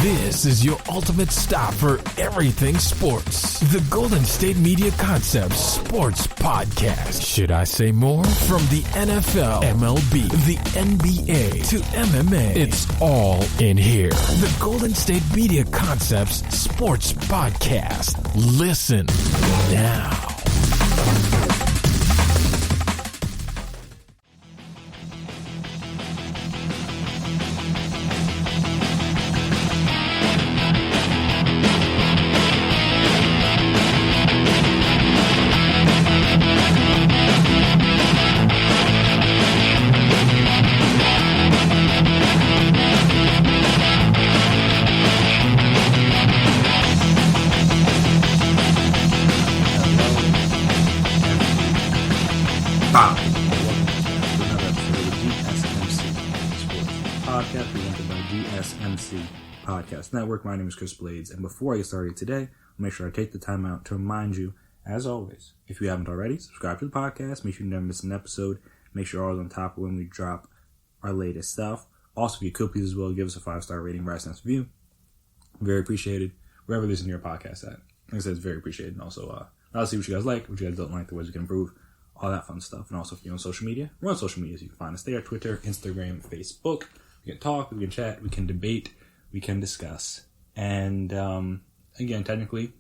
This is your ultimate stop for everything sports. The Golden State Media Concepts Sports Podcast. Should I say more? From the NFL, MLB, the NBA to MMA, it's all in here. The Golden State Media Concepts Sports Podcast. Listen now. GSMC Podcast Network. My name is Chris Blades, and before I get started today, I'll make sure I take the time out to remind you, as always, if you haven't already, subscribe to the podcast. Make sure you never miss an episode. Make sure you're always on top of when we drop our latest stuff. Also, if you could please as well, give us a 5-star rating, write us a nice review. Very appreciated. Wherever you listen to your podcast at. Like I said, it's very appreciated. And also, I'll see what you guys like, what you guys don't like, the ways we can improve, all that fun stuff. And also, if you're on social media, we're on social media, so you can find us there, Twitter, Instagram, Facebook. We can talk, we can chat, we can debate, we can discuss. And, again, technically,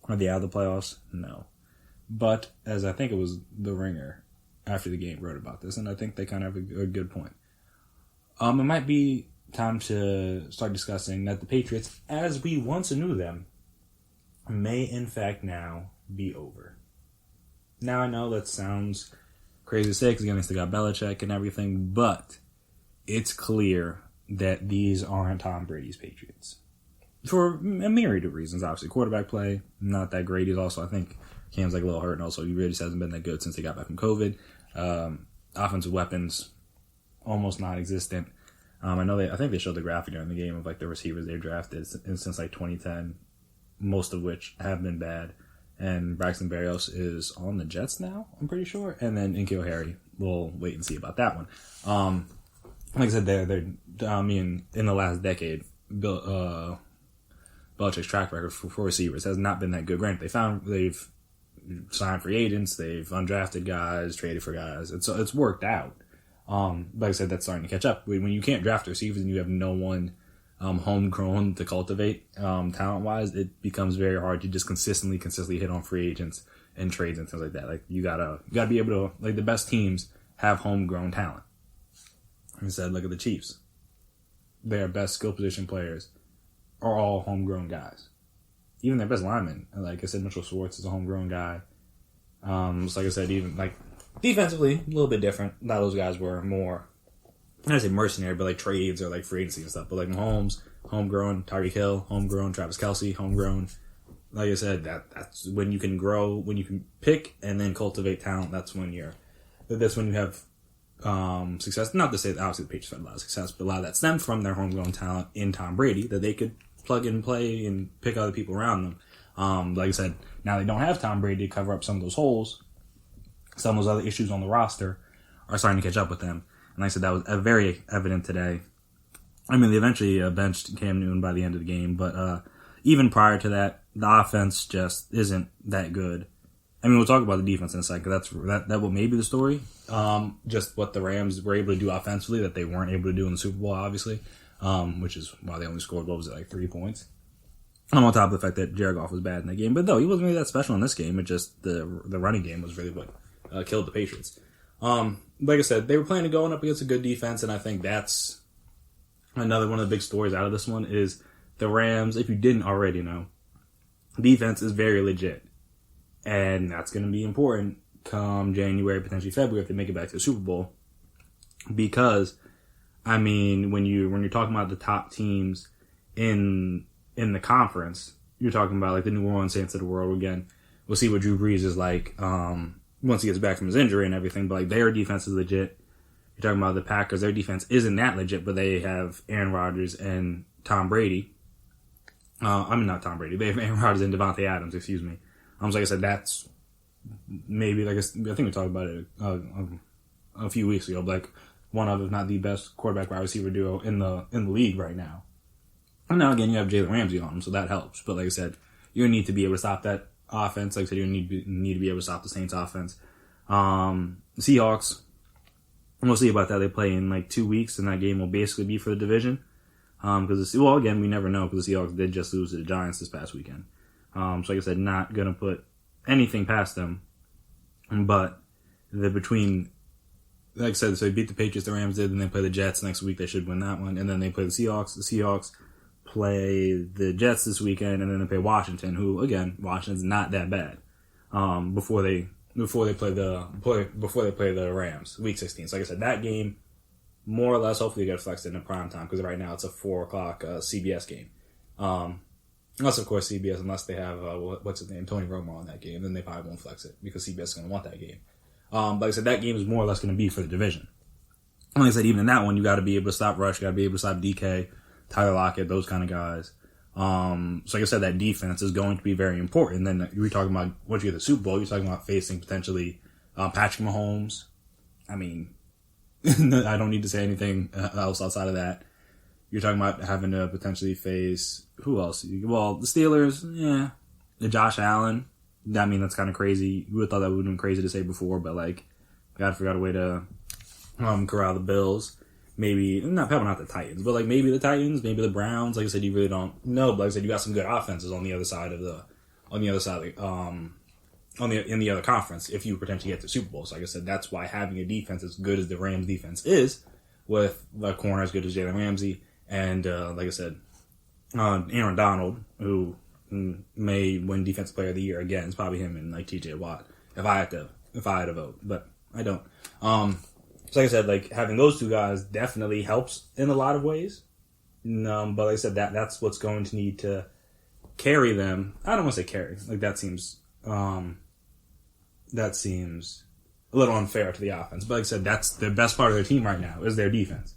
are they out of the playoffs? No. But, as I think it was The Ringer, after the game, wrote about this, and I think they kind of have a good point. It might be time to start discussing that the Patriots, as we once knew them, may in fact now be over. Now, I know that sounds crazy to say, because again, they still got Belichick and everything, but it's clear that these aren't Tom Brady's Patriots. For a myriad of reasons, obviously. Quarterback play, not that great. He's also, I think, Cam's like a little hurt, and also he really just hasn't been that good since he got back from COVID. Offensive weapons, almost non-existent. I think they showed the graphic during the game of like the receivers they've drafted since like 2010, most of which have been bad. And Braxton Berrios is on the Jets now, I'm pretty sure. And then N'Keal Harry, we'll wait and see about that one. Like I said, in the last decade, Belichick's track record for receivers has not been that good. Granted, they've signed free agents, they've undrafted guys, traded for guys. It's worked out. Like I said, that's starting to catch up. When you can't draft receivers and you have no one homegrown to cultivate talent-wise, it becomes very hard to just consistently hit on free agents and trades and things like that. Like you gotta be able to, like, the best teams have homegrown talent. Instead, look at the Chiefs. Their best skill position players are all homegrown guys. Even their best linemen. Like I said, Mitchell Schwartz is a homegrown guy. So like I said, even like defensively, a little bit different. A lot of those guys were more, I don't say mercenary, but like trades or like free agency and stuff. But like Mahomes, homegrown. Tyreek Hill, homegrown. Travis Kelce, homegrown. Like I said, that's when you can grow, when you can pick and then cultivate talent. That's when you have success. Not to say that obviously the Patriots had a lot of success, but a lot of that stemmed from their homegrown talent in Tom Brady that they could plug and play and pick other people around them. Like I said, now they don't have Tom Brady to cover up some of those holes. Some of those other issues on the roster are starting to catch up with them. And like I said, that was very evident today. I mean, they eventually benched Cam Newton by the end of the game, but even prior to that, the offense just isn't that good. I mean, we'll talk about the defense in a second. That will maybe the story. Just what the Rams were able to do offensively that they weren't able to do in the Super Bowl, obviously, which is why they only scored, 3 points. On top of the fact that Jared Goff was bad in that game. But no, he wasn't really that special in this game. It just, the running game was really what killed the Patriots. Like I said, they were planning to going up against a good defense, and I think that's another one of the big stories out of this one is the Rams, if you didn't already know, defense is very legit. And that's going to be important come January, potentially February, if they make it back to the Super Bowl. Because, I mean, when you're talking about the top teams in the conference, you're talking about like the New Orleans Saints of the world. Again, we'll see what Drew Brees is like once he gets back from his injury and everything. But like their defense is legit. You're talking about the Packers. Their defense isn't that legit, but they have Aaron Rodgers and Tom Brady. Not Tom Brady. They have Aaron Rodgers and Devontae Adams, excuse me. Like I said, that's maybe, like I think we talked about it a few weeks ago, like one of, if not the best quarterback wide receiver duo in the league right now. And now again, you have Jalen Ramsey on him, so that helps. But like I said, you need to be able to stop that offense. Like I said, you need to be able to stop the Saints offense. Seahawks, we'll see about that. They play in like 2 weeks, and that game will basically be for the division. Again, we never know because the Seahawks did just lose to the Giants this past weekend. So like I said, not going to put anything past them. But like I said, so they beat the Patriots, the Rams did, and they play the Jets next week. They should win that one. And then they play the Seahawks. The Seahawks play the Jets this weekend, and then they play Washington, who, again, Washington's not that bad. Before they play the Rams, week 16. So like I said, that game, more or less, hopefully get flexed into prime time, because right now it's a 4 o'clock CBS game. Unless, of course, CBS, unless they have, what's his name, Tony Romo on that game, then they probably won't flex it, because CBS is going to want that game. Like I said, that game is more or less going to be for the division. And like I said, even in that one, you got to be able to stop Rush, you got to be able to stop DK, Tyler Lockett, those kind of guys. So like I said, that defense is going to be very important. And then you're talking about, once you get the Super Bowl, you're talking about facing potentially Patrick Mahomes. I mean, I don't need to say anything else outside of that. You're talking about having to potentially face, who else? Well, the Steelers, yeah. Josh Allen. I mean, that's kind of crazy. You would have thought that would have been crazy to say before, but like, gotta figure out a way to corral the Bills. Probably not the Titans, but like maybe the Titans, maybe the Browns. Like I said, you really don't know. But like I said, you got some good offenses in the other conference if you potentially get the Super Bowl. So like I said, that's why having a defense as good as the Rams defense is, with a corner as good as Jalen Ramsey, and like I said, Aaron Donald, who may win Defensive Player of the Year again. It's probably him and like TJ Watt if I had to vote, but I don't. So like I said, like having those two guys definitely helps in a lot of ways. But like I said, that's what's going to need to carry them. I don't want to say carry. Like that seems a little unfair to the offense. But like I said, that's the best part of their team right now is their defense,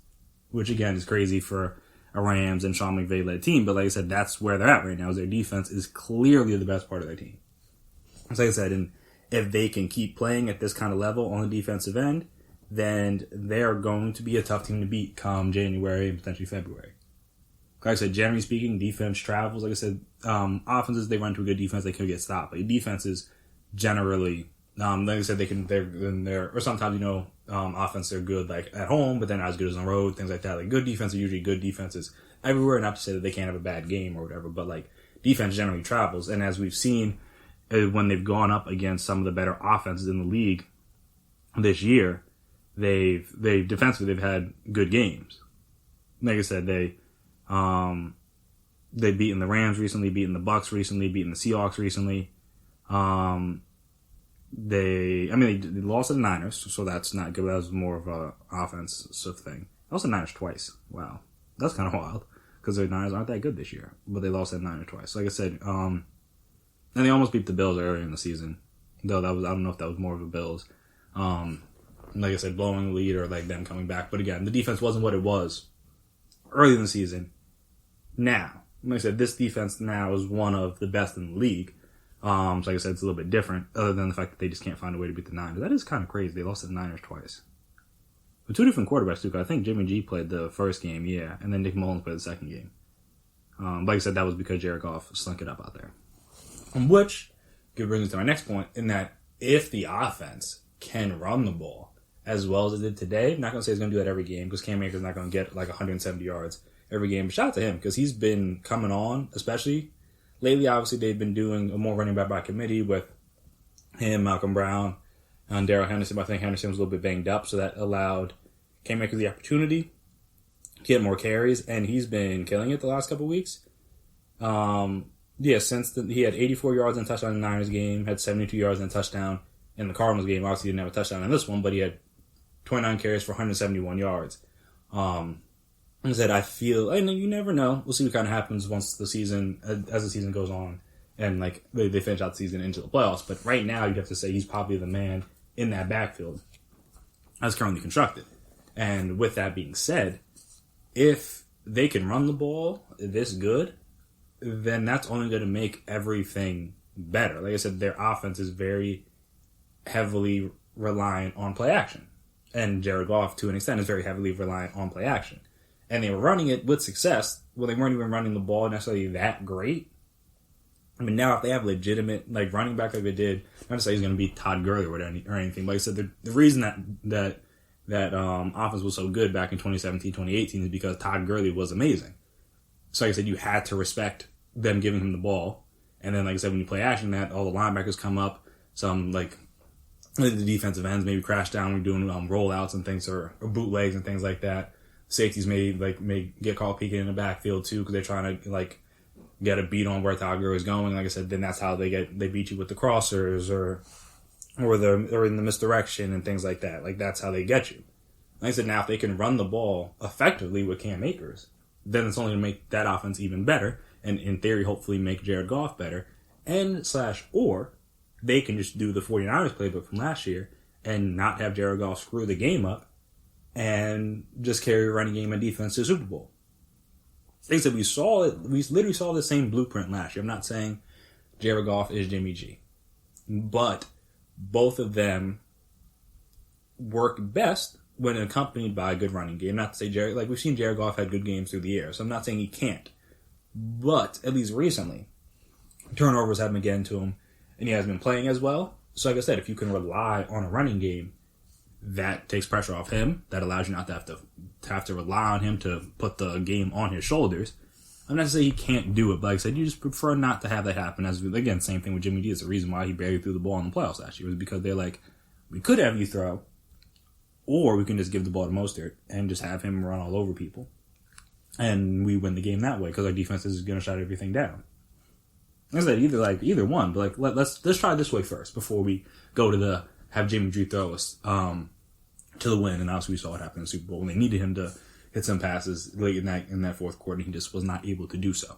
which again is crazy for a Rams and Sean McVay led team. But like I said, that's where they're at right now. Is their defense is clearly the best part of their team. So like I said, and if they can keep playing at this kind of level on the defensive end, then they're going to be a tough team to beat come January and potentially February. Like I said, generally speaking, defense travels. Like I said, offenses, they run to a good defense, they could get stopped. But defenses generally, like I said, or sometimes, offense, they're good like at home, but they're not as good as on the road, things like that. Like good defense are usually good defenses everywhere. Not to say that they can't have a bad game or whatever, but like defense generally travels. And as we've seen, when they've gone up against some of the better offenses in the league this year, they've defensively they've had good games. Like I said, they've beaten the Rams recently, beaten the Bucks recently, beaten the Seahawks recently. They lost to the Niners, so that's not good. That was more of a offensive thing. They lost to the Niners twice. Wow, that's kind of wild because the Niners aren't that good this year, but they lost to the Niners twice. Like I said, and they almost beat the Bills earlier in the season. Though I don't know if that was more of a Bills. Like I said, blowing the lead or like them coming back. But again, the defense wasn't what it was early in the season. Now, like I said, this defense now is one of the best in the league. So like I said, it's a little bit different, other than the fact that they just can't find a way to beat the Niners. That is kind of crazy. They lost to the Niners twice. With two different quarterbacks, too, 'cause I think Jimmy G played the first game, yeah, and then Nick Mullins played the second game. Like I said, that was because Jared Goff slunk it up out there. Which could bring us to my next point, in that if the offense can run the ball as well as it did today, I'm not going to say he's going to do that every game, because Cam Akers not going to get like 170 yards every game. But shout out to him, because he's been coming on, especially lately. Obviously, they've been doing a more running back by committee with him, Malcolm Brown, and Darrell Henderson. But I think Henderson was a little bit banged up, so that allowed Cam Akers the opportunity to get more carries, and he's been killing it the last couple weeks. He had 84 yards and a touchdown in the Niners game, had 72 yards and a touchdown in the Cardinals game. Obviously, he didn't have a touchdown in this one, but he had 29 carries for 171 yards. I said, I feel, and you never know. We'll see what kind of happens once the season, as the season goes on, and like they finish out the season into the playoffs. But right now, you'd have to say he's probably the man in that backfield as currently constructed. And with that being said, if they can run the ball this good, then that's only going to make everything better. Like I said, their offense is very heavily reliant on play action. And Jared Goff, to an extent, is very heavily reliant on play action. and they were running it with success, well, they weren't even running the ball necessarily that great. I mean, now if they have legitimate running back like they did, not to say he's going to beat Todd Gurley or anything, but like I said, the reason that offense was so good back in 2017, 2018 is because Todd Gurley was amazing. So like I said, you had to respect them giving him the ball. And then like I said, when you play action, that all the linebackers come up, some the defensive ends maybe crash down when you're doing rollouts and things or bootlegs and things like that. Safeties may get caught peeking in the backfield too because they're trying to get a beat on where Todd Gurley is going. Like I said, then that's how they beat you with the crossers or in the misdirection and things like that. Like that's how they get you. Like I said, now if they can run the ball effectively with Cam Akers, then it's only going to make that offense even better, and in theory, hopefully make Jared Goff better. Or they can just do the 49ers playbook from last year and not have Jared Goff screw the game up and just carry a running game and defense to the Super Bowl. Like I said, we literally saw the same blueprint last year. I'm not saying Jared Goff is Jimmy G, but both of them work best when accompanied by a good running game. Not to say we've seen Jared Goff had good games through the air, so I'm not saying he can't. But at least recently, turnovers have been getting to him, and he hasn't been playing as well. So like I said, if you can rely on a running game, that takes pressure off him. That allows you not to have to rely on him to put the game on his shoulders. I'm not saying he can't do it, but like I said, you just prefer not to have that happen. As again, same thing with Jimmy G. It's the reason why he barely threw the ball in the playoffs last year was because they're like, we could have you throw, or we can just give the ball to Mostert and just have him run all over people, and we win the game that way because our defense is going to shut everything down. I said either one, but let's try it this way first before we go to have Jimmy G throw us to the win. And obviously we saw what happened in the Super Bowl when they needed him to hit some passes late in that fourth quarter. He just was not able to do so.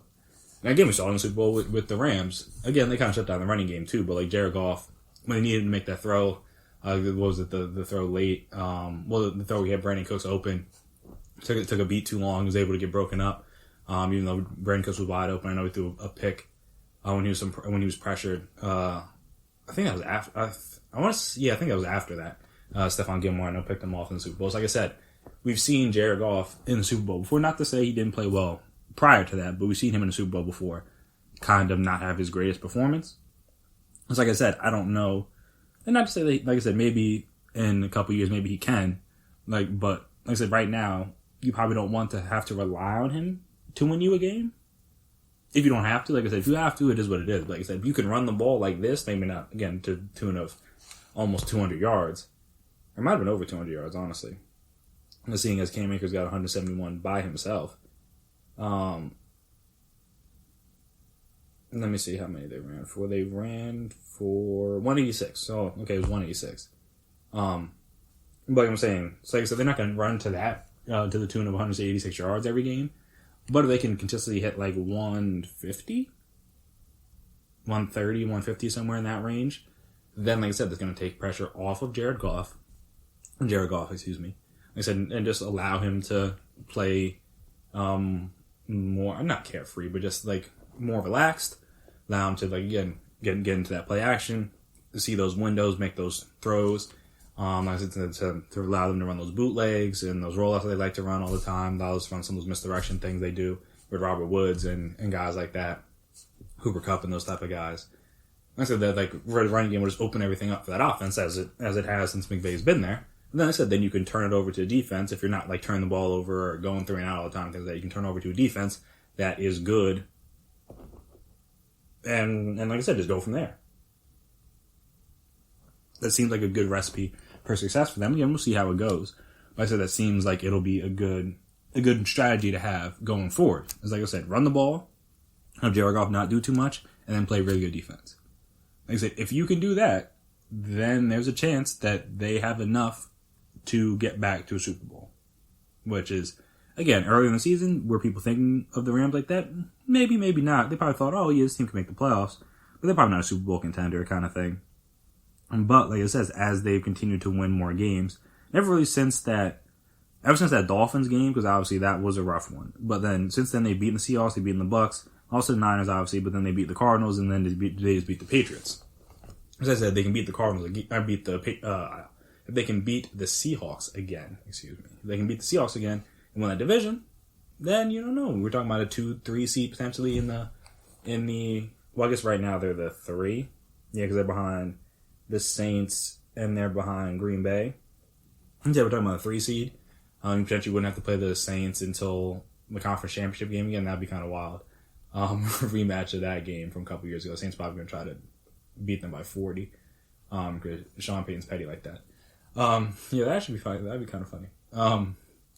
And again, we saw it in the Super Bowl with the Rams. Again, they kind of shut down the running game too, but Jared Goff, when they needed to make that throw, the throw late? The throw we had Brandon Cooks open. Took a beat too long. Was able to get broken up. Even though Brandon Cooks was wide open, I know he threw a pick when he was pressured. I think that was after. I think that was after that. Stephon Gilmore, I know, picked him off in the Super Bowl. So like I said, we've seen Jared Goff in the Super Bowl before. Not to say he didn't play well prior to that, but we've seen him in the Super Bowl before kind of not have his greatest performance. It's like I said, I don't know. And not to say that, like I said, maybe in a couple years, maybe he can. But like I said, right now, you probably don't want to have to rely on him to win you a game. If you don't have to, like I said, if you have to, it is what it is. But like I said, if you can run the ball like this, maybe not, again, to the tune of almost 200 yards. It might have been over 200 yards, honestly. And seeing as Cam Akers got 171 by himself. Let me see how many they ran for. They ran for 186. So, okay, it was 186. But like I'm saying, so like I said, they're not going to run to that, to the tune of 186 yards every game. But if they can consistently hit 150, 130, 150, somewhere in that range, then like I said, that's going to take pressure off of Jared Goff, Like I said, and just allow him to play more, not carefree, but just more relaxed. Allow him to again get into that play action, to see those windows, make those throws. Like I said, to allow them to run those bootlegs and those rollouts that they like to run all the time. Allow us to run some of those misdirection things they do with Robert Woods and guys like that, Cooper Kupp and those type of guys. Like I said, that running game will just open everything up for that offense as it has since McVay's been there. And then I said, then you can turn it over to a defense if you're not turning the ball over or going 3 and out all the time. Things that you can turn over to a defense that is good, and like I said, just go from there. That seems like a good recipe for success for them. Again, we'll see how it goes. But I said that seems like it'll be a good strategy to have going forward. It's like I said, run the ball, have Jared Goff not do too much, and then play really good defense. Like I said, if you can do that, then there's a chance that they have enough to get back to a Super Bowl. Which is, again, early in the season, were people thinking of the Rams like that? Maybe, maybe not. They probably thought, oh, yeah, this team can make the playoffs. But they're probably not a Super Bowl contender kind of thing. But, like it says, as they've continued to win more games, ever since that Dolphins game, because obviously that was a rough one. But then, since then, they've beaten the Seahawks, they've beaten the Bucks, also the Niners, obviously, but then they beat the Cardinals, and then they just beat the Patriots. As I said, they can beat the Cardinals, if they can beat the Seahawks again, if they can beat the Seahawks again and win that division, then you don't know. We're talking about a 2-3 seed potentially in the. Well, I guess right now they're the 3. Yeah, because they're behind the Saints and they're behind Green Bay. Yeah, we're talking about a 3 seed. You potentially wouldn't have to play the Saints until the conference championship game again. That'd be kind of wild. Rematch of that game from a couple years ago. The Saints probably going to try to beat them by 40. Because Sean Payton's petty like that. Yeah, that should be fun. That'd be kind of funny. I'm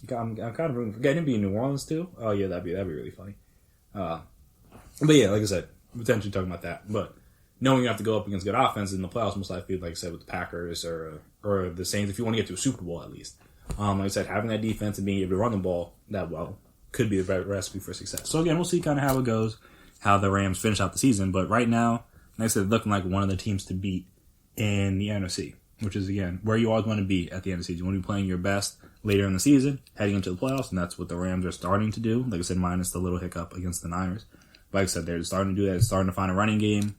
kind of rooting for getting him to be in New Orleans too. Oh yeah, that'd be really funny. But yeah, like I said, potentially talking about that. But knowing you have to go up against good offense in the playoffs, most likely, like I said, with the Packers or the Saints, if you want to get to a Super Bowl at least. Like I said, having that defense and being able to run the ball that well could be the recipe for success. So again, we'll see kind of how it goes, how the Rams finish out the season. But right now, like I said, looking like one of the teams to beat in the NFC, which is, again, where you always want to be at the end of the season. You want to be playing your best later in the season, heading into the playoffs, and that's what the Rams are starting to do. Like I said, minus the little hiccup against the Niners. But like I said, they're starting to do that. They're starting to find a running game.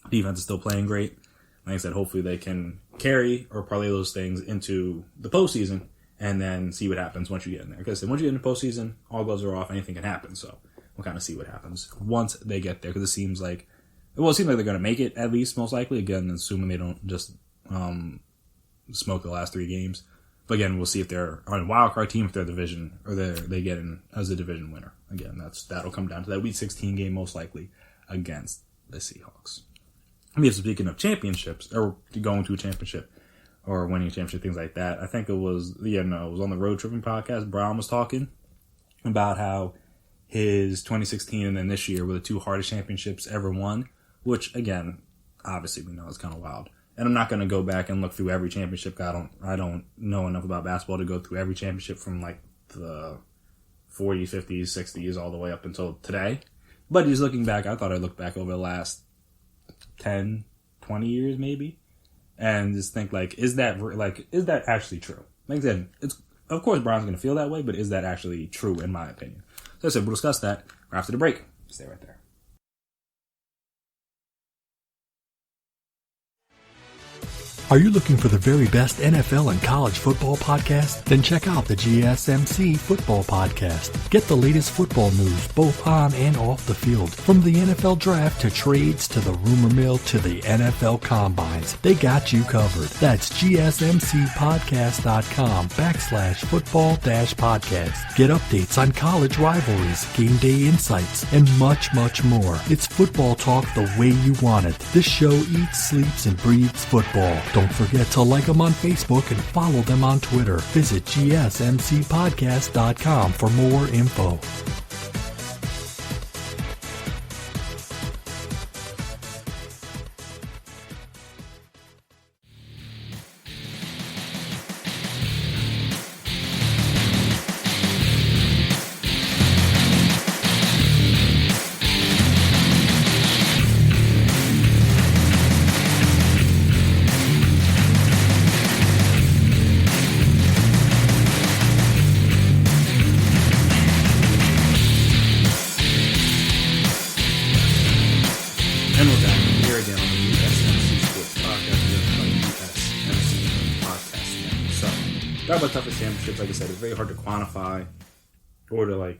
Defense is still playing great. Like I said, hopefully they can carry or parlay those things into the postseason and then see what happens once you get in there. Because once you get in the postseason, all gloves are off, anything can happen. So we'll kind of see what happens once they get there. Because it seems like they're going to make it, at least, most likely. Again, assuming they don't just smoke the last 3 games. But again, we'll see if they're on a wild card team, if they're division, or they get in as a division winner. Again, that'll come down to that Week 16 game, most likely, against the Seahawks. Speaking of championships, or going to a championship, or winning a championship, things like that, I think it was on the Road Tripping podcast, Brown was talking about how his 2016 and then this year were the 2 hardest championships ever won, which, again, obviously we know is kind of wild. And I'm not going to go back and look through every championship. I don't know enough about basketball to go through every championship from like the 40s, 50s, 60s, all the way up until today. But just looking back, I thought I'd look back over the last 10, 20 years maybe, and just think is that actually true? Like I said, of course Brown's going to feel that way, but is that actually true in my opinion? So I said we'll discuss that after the break. Stay right there. Are you looking for the very best NFL and college football podcast? Then check out the GSMC Football Podcast. Get the latest football news both on and off the field. From the NFL Draft to trades to the rumor mill to the NFL Combines, they got you covered. That's GSMCpodcast.com/football-podcast. Get updates on college rivalries, game day insights, and much, much more. It's football talk the way you want it. This show eats, sleeps, and breathes football. Don't forget to like them on Facebook and follow them on Twitter. Visit GSMCpodcast.com for more info. And we're back here again on the GSMC Sports Podcast. GSMC Podcast. So, talk about toughest championships. Like I said, it's very hard to quantify or to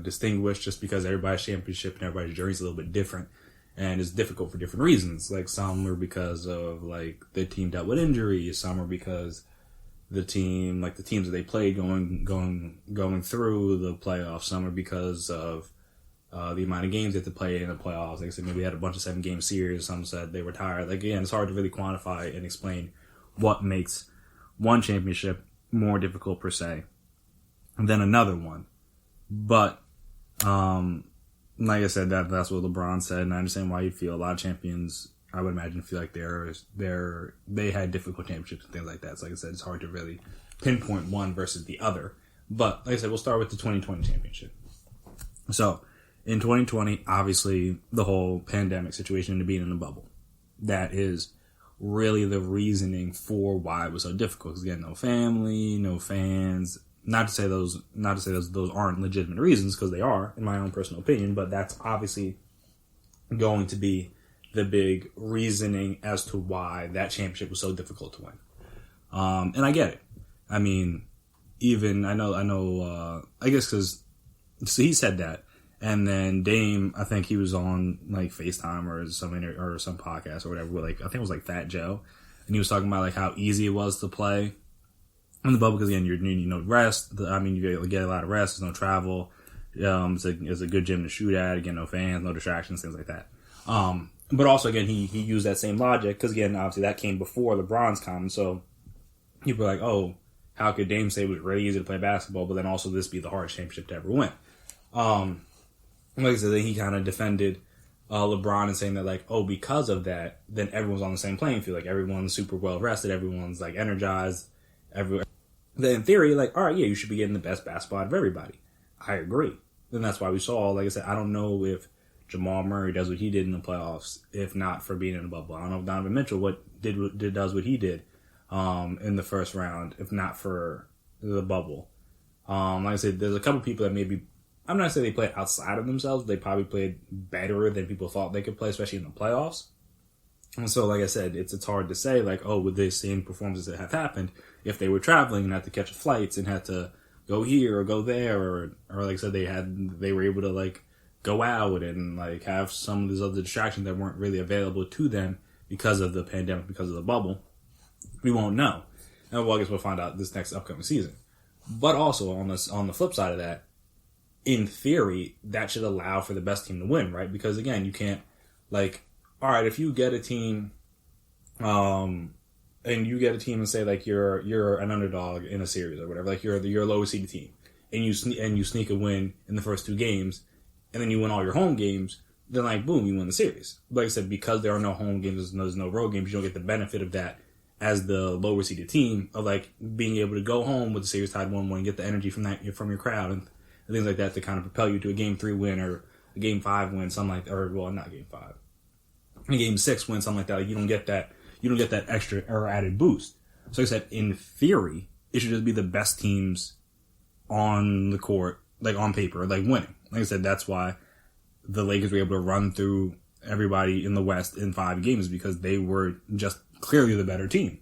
distinguish, just because everybody's championship and everybody's journey is a little bit different, and it's difficult for different reasons. Like some are because of the team dealt with injuries. Some are because the teams that they played going through the playoffs. Some are because of the amount of games they have to play in the playoffs. Like I said, maybe they had a bunch of 7-game series. Some said they were tired. Again, it's hard to really quantify and explain what makes one championship more difficult per se than another one. But like I said, that's what LeBron said, and I understand why you feel a lot of champions, I would imagine, feel like they had difficult championships and things like that. So like I said, it's hard to really pinpoint one versus the other. But like I said, we'll start with the 2020 championship. So in 2020, obviously, the whole pandemic situation and being in a bubble. That is really the reasoning for why it was so difficult. Because again, no family, no fans. Not to say those aren't legitimate reasons, because they are, in my own personal opinion. But that's obviously going to be the big reasoning as to why that championship was so difficult to win. And I get it. I mean, even, I guess because, so he said that. And then Dame, I think he was on like FaceTime or some podcast or whatever with like, I think it was like Fat Joe. And he was talking about like how easy it was to play in the bubble because again, you rest. You get a lot of rest. There's no travel. It's a good gym to shoot at. Again, no fans, no distractions, things like that. But also again, he used that same logic because again, obviously that came before LeBron's comment. So people are like, oh, how could Dame say it was really easy to play basketball, but then also this be the hardest championship to ever win? Like I said, he kind of defended LeBron and saying that, like, oh, because of that, then everyone's on the same playing field. Like, everyone's super well rested. Everyone's, like, energized. Then in theory, like, all right, yeah, you should be getting the best basketball out of everybody. I agree. And that's why we saw, like I said, I don't know if Jamal Murray does what he did in the playoffs, if not for being in the bubble. I don't know if Donovan Mitchell does what he did in the first round, if not for the bubble. Like I said, there's a couple people that maybe, I'm not saying they played outside of themselves. They probably played better than people thought they could play, especially in the playoffs. And so, like I said, it's hard to say, like, oh, with the same performances that have happened, if they were traveling and had to catch flights and had to go here or go there, or like I said, they were able to, like, go out and, like, have some of these other distractions that weren't really available to them because of the pandemic, because of the bubble. We won't know. And well, I guess we'll find out this next upcoming season. But also, on the flip side of that, in theory, that should allow for the best team to win, right? Because again, you can't, like, all right, if you get a team, and and say like you're an underdog in a series or whatever, like you're a lowest seeded team, and you sneak a win in the first 2 games, and then you win all your home games, then like boom, you win the series. Like I said, because there are no home games, there's no road games, you don't get the benefit of that as the lower seeded team of like being able to go home with the series tied 1-1 and get the energy from your crowd and things like that to kind of propel you to a Game 3 win or a Game 5 win, something like that. Or, well, not Game 5. A Game 6 win, something like that. Like, you don't get that extra or added boost. So like I said, in theory, it should just be the best teams on the court, like on paper, like winning. Like I said, that's why the Lakers were able to run through everybody in the West in 5 games because they were just clearly the better team.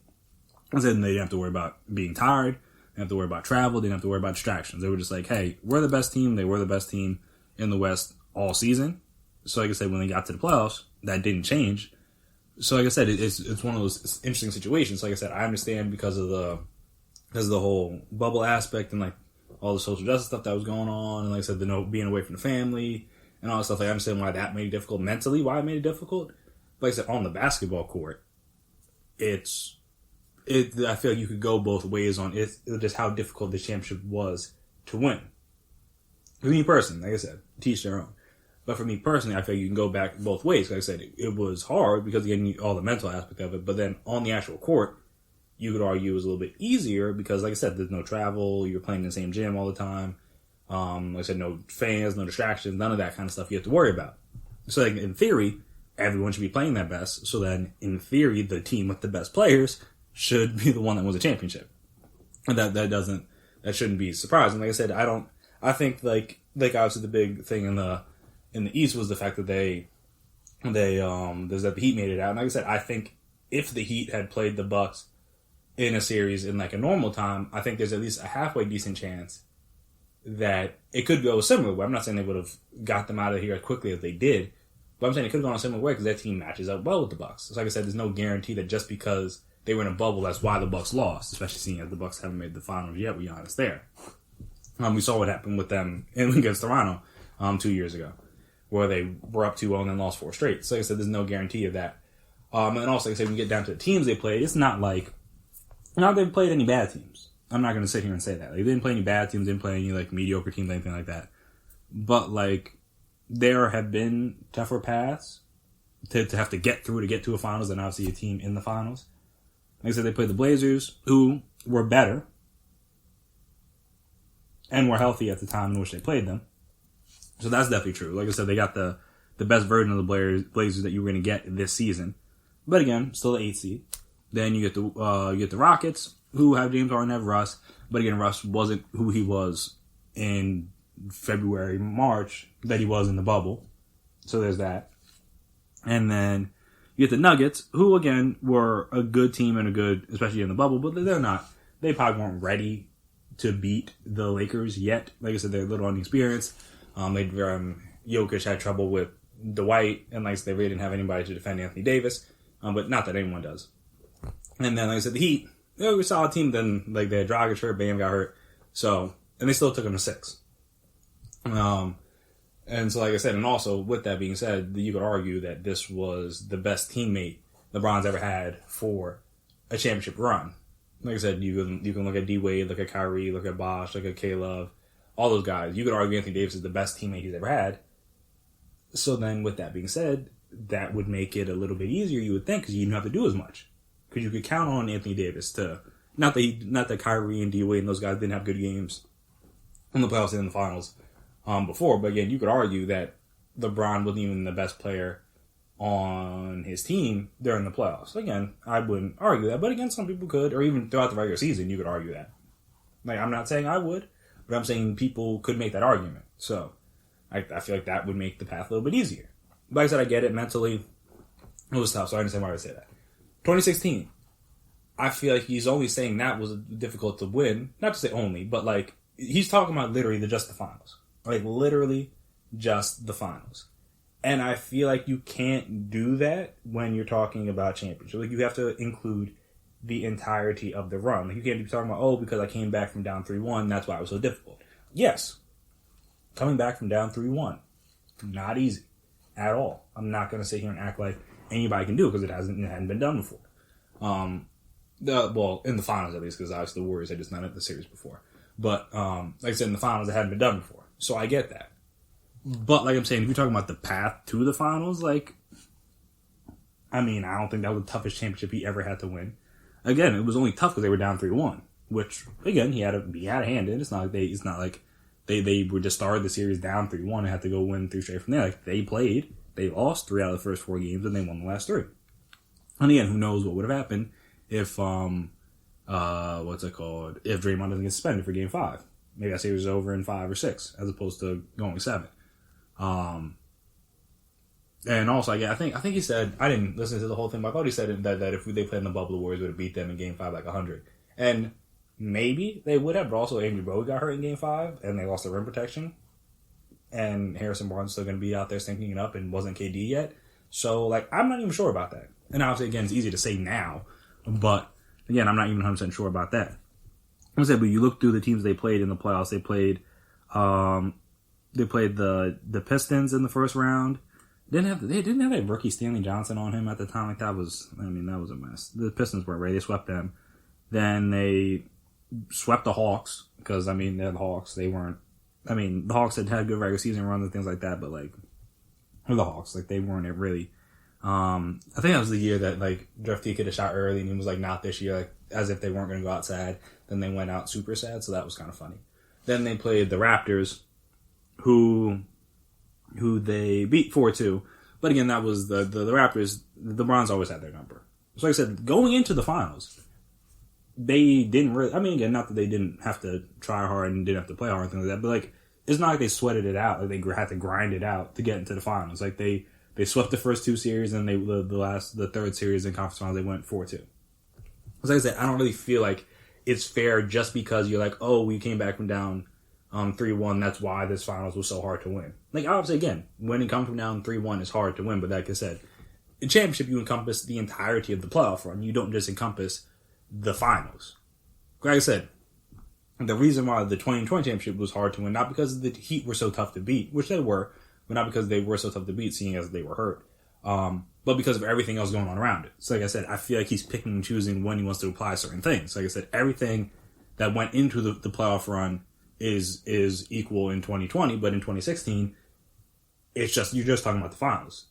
I said they didn't have to worry about being tired. They didn't have to worry about travel. They didn't have to worry about distractions. They were just like, hey, we're the best team. They were the best team in the West all season. So like I said, when they got to the playoffs, that didn't change. So like I said, it's one of those interesting situations. Like I said, I understand because of the whole bubble aspect and like all the social justice stuff that was going on. And like I said, being away from the family and all that stuff. Like I understand why that made it difficult mentally, why it made it difficult. But like I said, on the basketball court, I feel like you could go both ways on it, just how difficult the championship was to win. For me personally, like I said, teach their own. But for me personally, I feel like you can go back both ways. Like I said, it was hard because again, all the mental aspect of it. But then on the actual court, you could argue it was a little bit easier because, like I said, there's no travel. You're playing in the same gym all the time. Like I said, no fans, no distractions, none of that kind of stuff you have to worry about. So like, in theory, everyone should be playing their best. So then, in theory, the team with the best players should be the one that wins a championship. And that shouldn't be surprising. Like I said, I think like obviously the big thing in the East was the fact that there's that the Heat made it out. And like I said, I think if the Heat had played the Bucks in a series in like a normal time, I think there's at least a halfway decent chance that it could go a similar way. I'm not saying they would have got them out of here as quickly as they did, but I'm saying it could have gone a similar way because that team matches up well with the Bucks. So like I said, there's no guarantee that just because they were in a bubble, that's why the Bucks lost, especially seeing as the Bucks haven't made the finals yet, with Giannis there. We saw what happened with them against Toronto 2 years ago, where they were up 2-0 and then lost 4 straight. So like I said, there's no guarantee of that. And also, like I said, when you get down to the teams they played, it's not like, they've played any bad teams. I'm not going to sit here and say that. Like, they didn't play any bad teams, didn't play any like mediocre teams, anything like that. But like, there have been tougher paths to have to get through to get to a finals than obviously a team in the finals. Like I said, they played the Blazers, who were better and were healthy at the time in which they played them. So that's definitely true. Like I said, they got the best version of the Blazers that you were going to get this season. But again, still the 8th seed. Then you get the Rockets, who have James Harden, have Russ. But again, Russ wasn't who he was in February, March, that he was in the bubble. So there's that. And then you get the Nuggets, who again were a good team and especially in the bubble, but they probably weren't ready to beat the Lakers yet. Like I said, they're a little inexperienced. Jokic had trouble with Dwight, and like I said, they really didn't have anybody to defend Anthony Davis, but not that anyone does. And then, like I said, the Heat, they were a solid team. Then, like, they had Dragic hurt, Bam got hurt, and they still took them to 6. And so, like I said, and also with that being said, you could argue that this was the best teammate LeBron's ever had for a championship run. Like I said, you can look at D Wade, look at Kyrie, look at Bosh, look at K-Love, all those guys. You could argue Anthony Davis is the best teammate he's ever had. So then, with that being said, that would make it a little bit easier, you would think, because you didn't have to do as much. Because you could count on Anthony Davis to not that Kyrie and D Wade and those guys didn't have good games in the playoffs and in the finals before, but again, you could argue that LeBron wasn't even the best player on his team during the playoffs. Again, I wouldn't argue that, but again, some people could, or even throughout the regular season, you could argue that. Like, I'm not saying I would, but I'm saying people could make that argument. So, I feel like that would make the path a little bit easier. But like I said, I get it mentally. It was tough, so I understand why I would say that. 2016, I feel like he's only saying that was difficult to win. Not to say only, but like, he's talking about literally just the finals. Like, literally just the finals. And I feel like you can't do that when you're talking about championship. Like, you have to include the entirety of the run. Like, you can't be talking about, oh, because I came back from down 3-1, that's why it was so difficult. Yes, coming back from down 3-1, not easy at all. I'm not going to sit here and act like anybody can do it because it hadn't been done before. Well, in the finals at least, because obviously the Warriors had just done it in the series before. But like I said, in the finals, it hadn't been done before. So I get that. But like I'm saying, if you're talking about the path to the finals, like, I mean, I don't think that was the toughest championship he ever had to win. Again, it was only tough because they were down 3-1, which again he had a hand in. It's not like they were just started the series down 3-1 and had to go win 3 straight from there. Like, they played, they lost 3 out of the first 4 games, and they won the last 3. And again, who knows what would have happened if If Draymond doesn't get suspended for Game 5. Maybe that series is over in 5 or 6, as opposed to going 7. And also, I think he said, I didn't listen to the whole thing, but I thought he said that if they played in the bubble, the Warriors would have beat them in Game 5 like 100. And maybe they would have, but also Andrew Bogut got hurt in Game 5, and they lost their rim protection. And Harrison Barnes still going to be out there stinking it up, and wasn't KD yet. So, like, I'm not even sure about that. And obviously, again, it's easy to say now, but again, I'm not even 100% sure about that. I said, but you look through the teams they played in the playoffs. They played the Pistons in the first round. They didn't have that rookie Stanley Johnson on him at the time. Like, that was a mess. The Pistons weren't ready. They swept them. Then they swept the Hawks because, I mean, they're the Hawks. They weren't. I mean, the Hawks had good regular season runs and things like that, but like, they're the Hawks. Like, they weren't really. I think that was the year that like Jeff T could have shot early, and he was like, not this year, like as if they weren't going to go out sad. Then they went out super sad, so that was kind of funny. Then they played the Raptors, who they beat 4-2. But again, that was the Raptors. The Browns always had their number. So like I said, going into the finals, they didn't really. I mean, again, not that they didn't have to try hard and didn't have to play hard and things like that, but like, it's not like they sweated it out. Like, they had to grind it out to get into the finals. Like, they swept the first 2 series, and the third series in conference finals, they went 4-2. Like I said, I don't really feel like it's fair just because you're like, oh, we came back from down 3-1. That's why this finals was so hard to win. Like, obviously, again, when you come from down 3-1, it's hard to win. But like I said, in championship, you encompass the entirety of the playoff run. You don't just encompass the finals. Like I said, the reason why the 2020 championship was hard to win, not because the Heat were so tough to beat, which they were, but not because they were so tough to beat, seeing as they were hurt, but because of everything else going on around it. So like I said, I feel like he's picking and choosing when he wants to apply certain things. Like I said, everything that went into the playoff run is equal in 2020, but in 2016, it's just, you're just talking about the finals.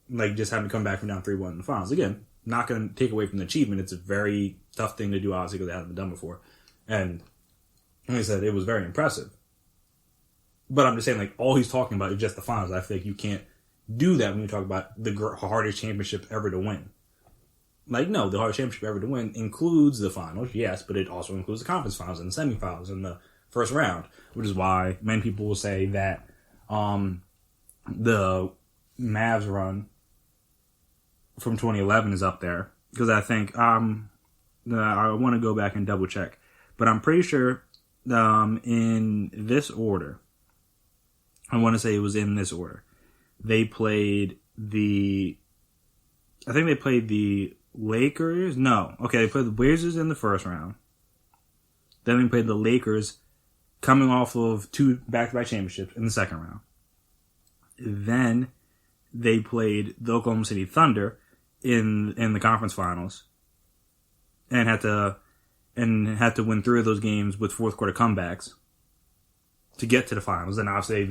Like, just having to come back from down 3-1 in the finals. Again, not going to take away from the achievement. It's a very tough thing to do, obviously, because it hasn't been done before. And like I said, it was very impressive. But I'm just saying, like, all he's talking about is just the finals. I feel like you can't do that when you talk about the hardest championship ever to win. Like, no, the hardest championship ever to win includes the finals, yes, but it also includes the conference finals and the semifinals and the first round, which is why many people will say that the Mavs run from 2011 is up there. Because I think, I want to go back and double check, but I'm pretty sure in this order. I want to say it was in this order. They played the Lakers. No. Okay, they played the Blazers in the first round. Then they played the Lakers coming off of 2 back-to-back championships in the second round. Then they played the Oklahoma City Thunder in the conference finals and had to win 3 of those games with fourth quarter comebacks to get to the finals. And obviously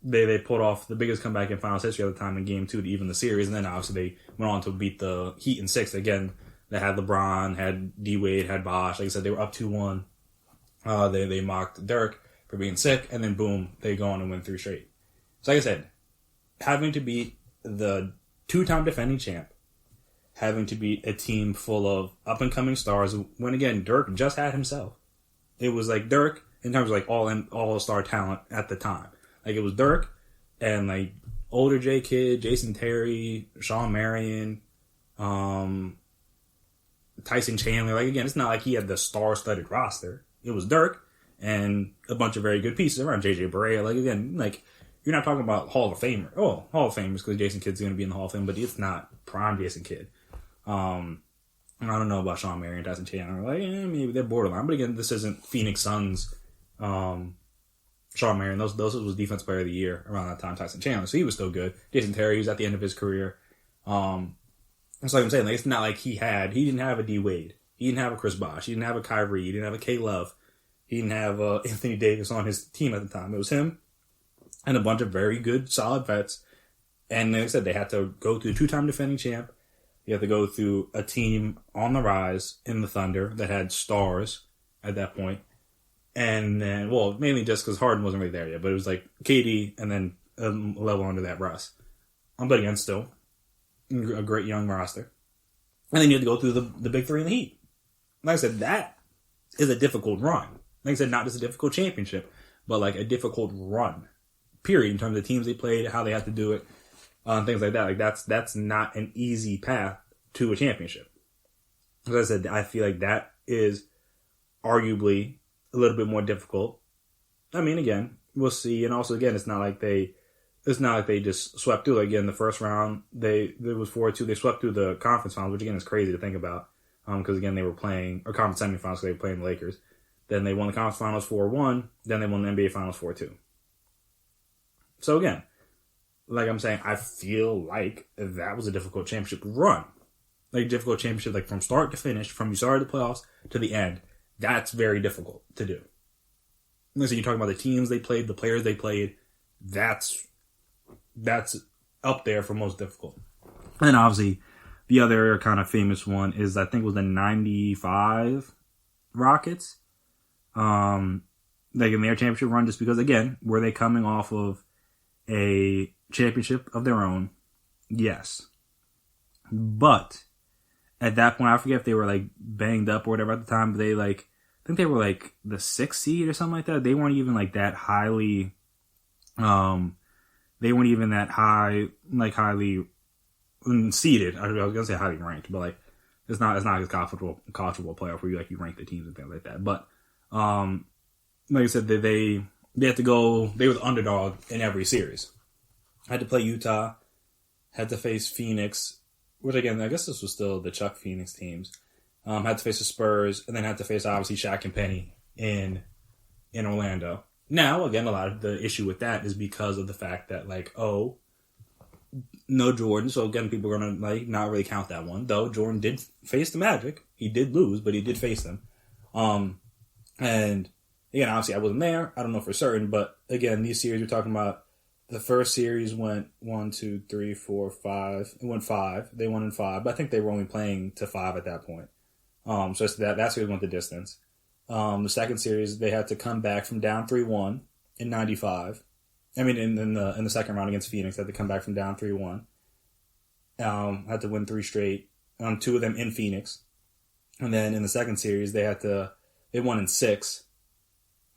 they pulled off the biggest comeback in finals history at the time in Game 2 to even the series. And then obviously they went on to beat the Heat in 6. Again, they had LeBron, had D-Wade, had Bosh. Like I said, they were up 2-1. They mocked Dirk for being sick. And then boom, they go on and win 3 straight. So like I said, having to beat the 2-time defending champ, having to beat a team full of up-and-coming stars, when again, Dirk just had himself. It was like Dirk in terms of like all-star talent at the time. Like it was Dirk and like older J Kidd, Jason Terry, Shawn Marion, Tyson Chandler. Like again, it's not like he had the star-studded roster. It was Dirk and a bunch of very good pieces around JJ Barea. Like again, like you're not talking about Hall of Famer. Oh, Hall of Famers because Jason Kidd's going to be in the Hall of Fame, but it's not prime Jason Kidd. I don't know about Shawn Marion and Tyson Chandler. Like, maybe they're borderline. But again, this isn't Phoenix Suns. Shawn Marion, those was Defense Player of the Year around that time. Tyson Chandler, so he was still good. Jason Terry, he was at the end of his career. That's like I'm saying. Like, it's not like he didn't have a D Wade. He didn't have a Chris Bosh. He didn't have a Kyrie. He didn't have a K Love. He didn't have Anthony Davis on his team at the time. It was him and a bunch of very good, solid vets. And like I said, they had to go through the 2-time defending champ. You have to go through a team on the rise in the Thunder that had stars at that point. And then, well, mainly just because Harden wasn't really there yet, but it was like KD and then a level under that Russ. But again, still a great young roster. And then you have to go through the big 3 in the Heat. Like I said, that is a difficult run. Like I said, not just a difficult championship, but like a difficult run, period, in terms of the teams they played, how they had to do it. Things like that. Like that's not an easy path to a championship. As I said, I feel like that is arguably a little bit more difficult. I mean, again, we'll see. And also, again, it's not like they just swept through. Like, again, the first round, it was 4-2. They swept through the conference finals, which again is crazy to think about. Because again, they were playing, or conference semifinals, because they were playing the Lakers. Then they won the conference finals 4-1. Then they won the NBA finals 4-2. So again, like I'm saying, I feel like that was a difficult championship run. Like, difficult championship, like from start to finish, from you started the playoffs to the end. That's very difficult to do. Listen, you're talking about the teams they played, the players they played. That's up there for most difficult. And obviously, the other kind of famous one is, I think it was the 95 Rockets. Like in their championship run, just because, again, were they coming off of a championship of their own? Yes. But at that point, I forget if they were like banged up or whatever at the time, but they I think they were like the 6th seed or something like that. They weren't even like that highly, they weren't even that high, like highly seeded. I was gonna say highly ranked, but like it's not as college football playoff where you rank the teams and things like that. But like I said, they had to go. They were the underdog in every series. Had to play Utah. Had to face Phoenix, which again, I guess this was still the Chuck Phoenix teams. Had to face the Spurs, and then had to face obviously Shaq and Penny in Orlando. Now, again, a lot of the issue with that is because of the fact that no Jordan. So again, people are gonna not really count that one. Though Jordan did face the Magic, he did lose, but he did face them. And again, obviously I wasn't there. I don't know for certain, but again, these series we're talking about. The first series went 1, 2, 3, 4, 5. It went 5. They won in 5, but I think they were only playing to 5 at that point. So that series went the distance. The second series, they had to come back from down 3-1 in 95. I mean, in the second round against Phoenix, they had to come back from down 3-1. Had to win 3 straight. 2 of them in Phoenix, and then in the second series, they won in 6.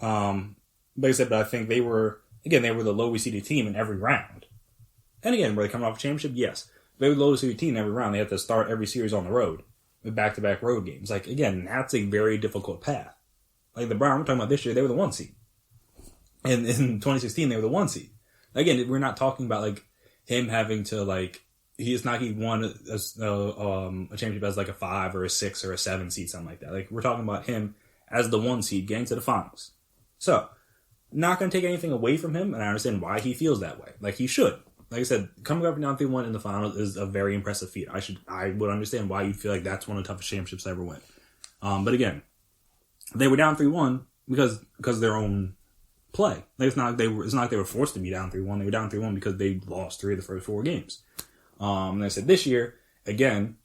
Like I said, but I think they were the lowest seeded team in every round. And again, were they coming off a championship? Yes. They were the lowest seeded team in every round. They had to start every series on the road. with back-to-back road games. Like, again, that's a very difficult path. Like the Browns, we're talking about this year, they were the 1 seed. And in 2016, they were the 1 seed. Again, we're not talking about, like, him having to, like, he won a championship as, like, a 5 or a 6 or a 7 seed, something like that. Like, we're talking about him as the 1 seed getting to the finals. So, not going to take anything away from him, and I understand why he feels that way. Like, he should. Like I said, coming up and down 3-1 in the finals is a very impressive feat. I would understand why you feel like that's one of the toughest championships to ever win. But again, they were down 3-1 because of their own play. Like it's not like they were forced to be down 3-1. They were down 3-1 because they lost 3 of the first 4 games. And I said this year, again,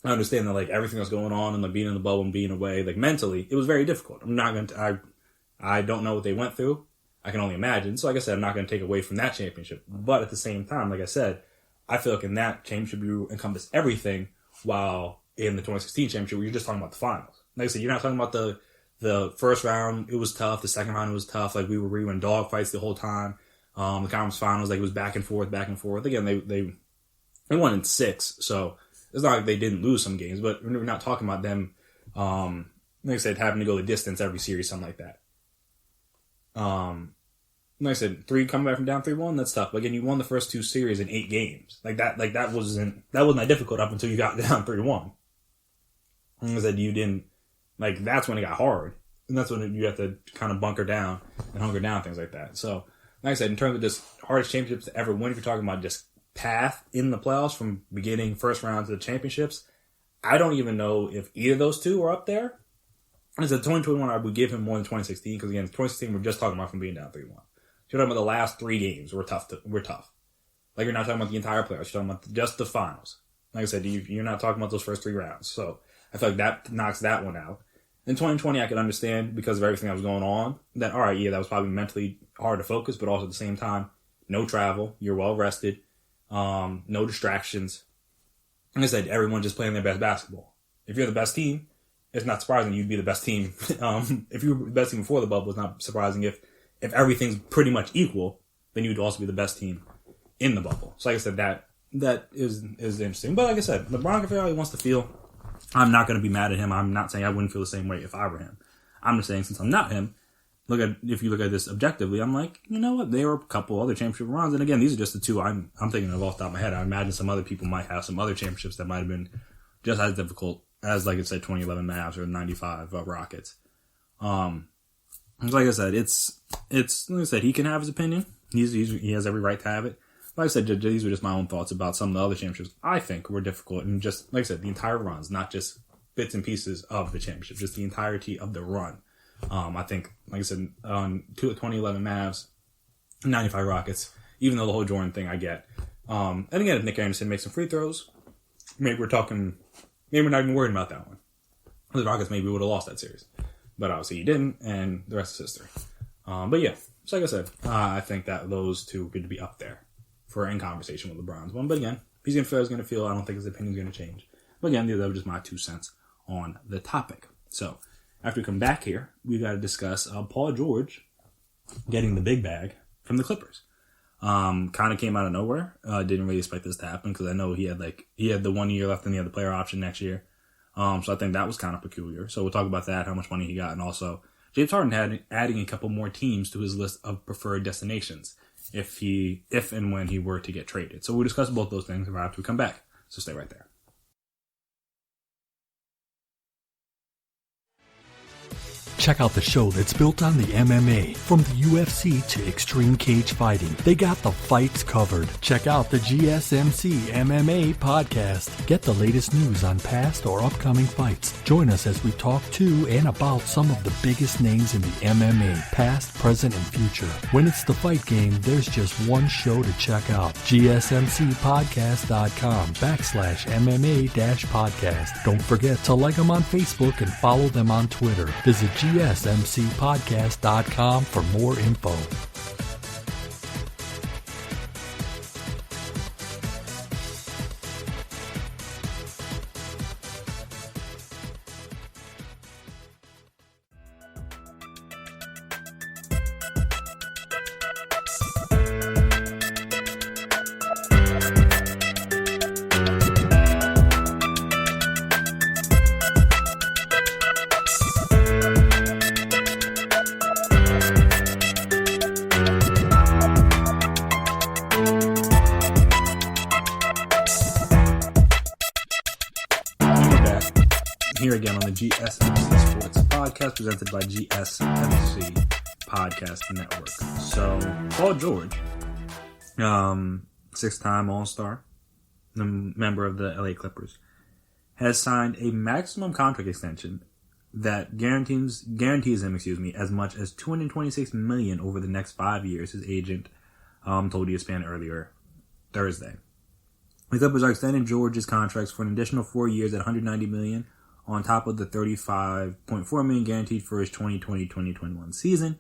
I understand that like everything that's going on and like being in the bubble and being away, like mentally, it was very difficult. I don't know what they went through. I can only imagine. So like I said, I'm not going to take away from that championship. But at the same time, like I said, I feel like in that championship you encompass everything, while in the 2016 championship you're just talking about the finals. Like I said, you're not talking about the first round, it was tough. The second round, it was tough. Like we were in dog fights the whole time. The conference finals, like it was back and forth. Again, they won in 6, so it's not like they didn't lose some games, but we're not talking about them, like I said, having to go the distance every series, something like that. Like I said, 3 coming back from down 3-1, that's tough. But again, you won the first 2 series in 8 games. That wasn't that difficult up until you got down 3-1. Like I said, you didn't, like, that's when it got hard. And that's when you have to kind of bunker down and hunker down, things like that. So, like I said, in terms of just hardest championships to ever win, if you're talking about just path in the playoffs from beginning first round to the championships, I don't even know if either of those two are up there. As a 2021, I would give him more than 2016 because again, 2016 we're just talking about from being down 3-1. You're talking about the last 3 games were tough. Like you're not talking about the entire playoffs. You're talking about just the finals. Like I said, you're not talking about those first 3 rounds. So I feel like that knocks that one out. In 2020, I could understand because of everything that was going on. That all right, yeah, that was probably mentally hard to focus, but also at the same time, no travel. You're well rested. No distractions. Like I said, everyone just playing their best basketball. If you're the best team, it's not surprising you'd be the best team. If you were the best team before the bubble, it's not surprising if everything's pretty much equal, then you'd also be the best team in the bubble. So like I said, that is interesting. But like I said, LeBron can feel how he wants to feel. I'm not going to be mad at him. I'm not saying I wouldn't feel the same way if I were him. I'm just saying since I'm not him, if you look at this objectively, I'm like, you know what? There were a couple other championship runs. And again, these are just the 2 I'm thinking of off the top of my head. I imagine some other people might have some other championships that might have been just as difficult as, like I said, 2011 Mavs or 95 Rockets. Like I said, it's like I said, he can have his opinion. He has every right to have it. Like I said, these were just my own thoughts about some of the other championships I think were difficult. And just, like I said, the entire runs, not just bits and pieces of the championship, just the entirety of the run. I think, like I said, 2011 Mavs, 95 Rockets, even though the whole Jordan thing I get. And again, if Nick Anderson makes some free throws, maybe we're not even worried about that one. The Rockets maybe would have lost that series. But obviously he didn't, and the rest is history. But yeah, so like I said, I think that those 2 could be up there for in conversation with LeBron's one. But again, if he's going to feel, he's going to feel. I don't think his opinion's going to change. But again, that was just my 2 cents on the topic. So after we come back here, we got to discuss Paul George getting the big bag from the Clippers. Kind of came out of nowhere. Didn't really expect this to happen because I know he had the 1 year left and he had the player option next year. So I think that was kind of peculiar. So we'll talk about that, how much money he got, and also James Harden adding a couple more teams to his list of preferred destinations if and when he were to get traded. So we'll discuss both those things right after we come back. So stay right there. Check out the show that's built on the MMA, from the UFC to extreme cage fighting. They got the fights covered. Check out the GSMC MMA podcast. Get the latest news on past or upcoming fights. Join us as we talk to and about some of the biggest names in the MMA, past, present, and future. When it's the fight game, there's just one show to check out. GSMCpodcast.com/MMA-podcast. Don't forget to like them on Facebook and follow them on Twitter. Visit GSMCpodcast.com for more info. here again on the GSMC Sports Podcast, presented by GSMC Podcast Network. So, Paul George, six-time All-Star, the member of the LA Clippers, has signed a maximum contract extension that guarantees him, as much as $226 million over the next 5 years. His agent told ESPN earlier Thursday. The Clippers are extending George's contracts for an additional 4 years at $190 million, on top of the $35.4 million guaranteed for his 2020-2021 season.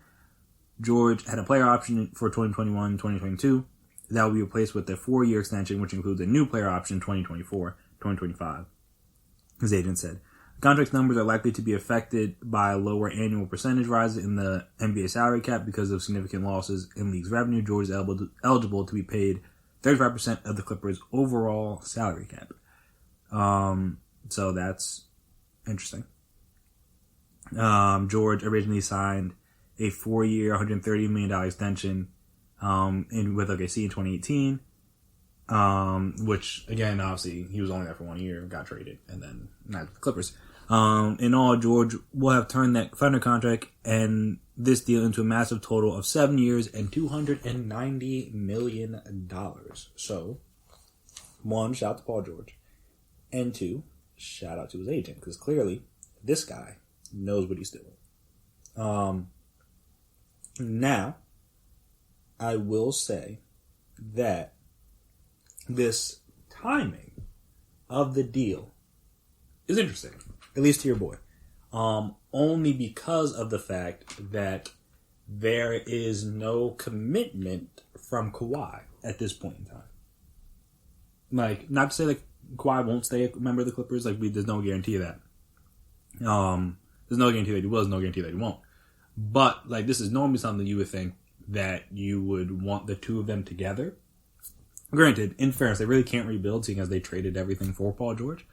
George had a player option for 2021-2022 that will be replaced with a 4-year extension, which includes a new player option 2024-2025. His agent said the contract numbers are likely to be affected by lower annual percentage rises in the NBA salary cap because of significant losses in league's revenue. George is eligible to be paid 35% of the Clippers' overall salary cap. So that's interesting. George originally signed a 4-year, $130 million extension with OKC in 2018, which, again, obviously, he was only there for 1 year, got traded, and then not the Clippers. In all, George will have turned that Thunder contract and this deal into a massive total of 7 years and $290 million. So, one, shout out to Paul George, and two, shout out to his agent, because clearly this guy knows what he's doing. Now, I will say that this timing of the deal is interesting, at least to your boy. Only because of the fact that there is no commitment from Kawhi at this point in time. Like, not to say that Kawhi won't stay a member of the Clippers. Like, there's no guarantee of that. There's no guarantee that he will. There's no guarantee that he won't. But, like, this is normally something you would think that you would want the two of them together. Granted, in fairness, they really can't rebuild, seeing as they traded everything for Paul George,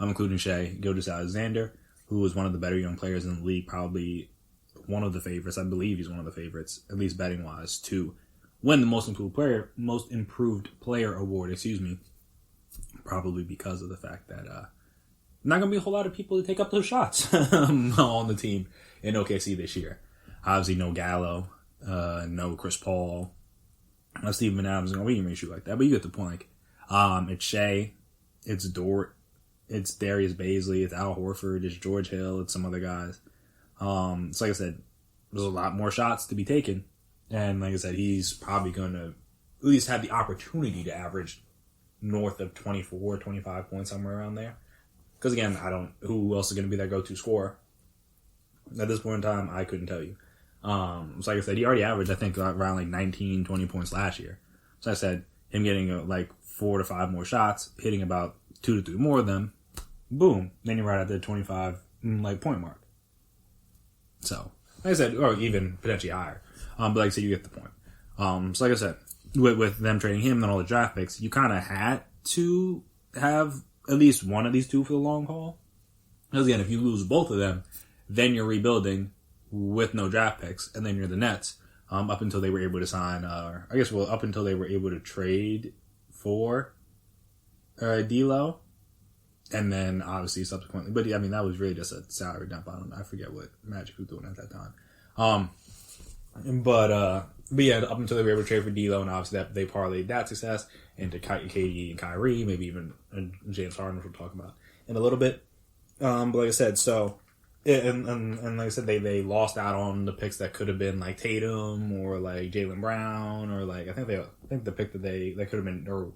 including Shai Gilgeous-Alexander, who is one of the better young players in the league, probably one of the favorites. I believe he's one of the favorites, at least betting-wise, to win the most improved player award, probably because of the fact that not going to be a whole lot of people to take up those shots on the team in OKC this year. Obviously, no Gallo, no Chris Paul, no Steven Adams. We can make shoot like that, but you get the point. It's Shea, it's Dort, it's Darius Baisley, it's Al Horford, it's George Hill, it's some other guys. So like I said, there's a lot more shots to be taken, and like I said, he's probably going to at least have the opportunity to average north of 24, 25 points, somewhere around there. Because again, who else is going to be their go-to scorer? At this point in time, I couldn't tell you. So like I said, he already averaged, I think, around like 19, 20 points last year. So I said, him getting like 4 to 5 more shots, hitting about 2 to 3 more of them, boom, then you're right at the 25 point mark. So, like I said, or even potentially higher. But like I said, you get the point. So like I said, with them trading him and all the draft picks, you kind of had to have at least one of these two for the long haul. Because again, if you lose both of them, then you're rebuilding with no draft picks, and then you're the Nets, up until they were able to sign, up until they were able to trade for D'Lo, and then obviously subsequently, but I mean, that was really just a salary dump. I forget what Magic was doing at that time. But yeah, up until they were able to trade for D'Lo, and obviously that they parlayed that success into KD and Kyrie, maybe even James Harden, which we'll talk about in a little bit. But like I said, so and like I said, they lost out on the picks that could have been like Tatum or like Jaylen Brown, or like I think the pick that they could have been, or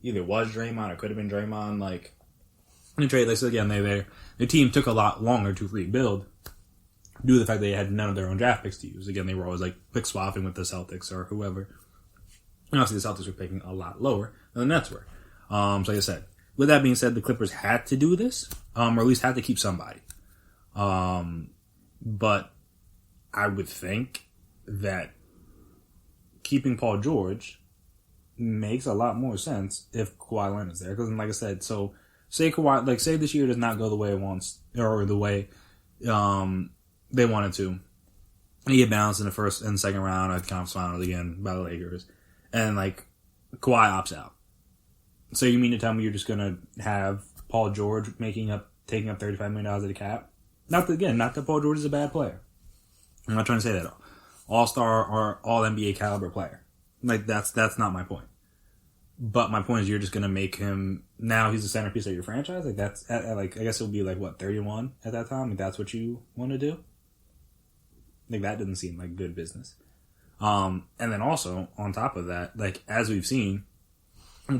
either was Draymond or could have been Draymond. Like in trade, like so again, their team took a lot longer to rebuild due to the fact they had none of their own draft picks to use. Again, they were always like pick swapping with the Celtics or whoever. And obviously the Celtics were picking a lot lower than the Nets were. So like I said, with that being said, the Clippers had to do this, or at least had to keep somebody. But I would think that keeping Paul George makes a lot more sense if Kawhi Leonard is there. Because like I said, so say this year does not go the way it wants, or the way they wanted to, and you get bounced in the first and second round at the conference finals again by the Lakers, and like Kawhi opts out. So you mean to tell me you're just gonna have Paul George making up taking up $35 million of the cap. Not that Paul George is a bad player. I'm not trying to say that. All-star or all-NBA caliber player. Like, that's not my point. But my point is you're just going to make him, now he's the centerpiece of your franchise? Like, that's, like, I guess it'll be like, what, 31 at that time? Like, that's what you want to do? Like, that doesn't seem like good business. And then also, on top of that, like, as we've seen,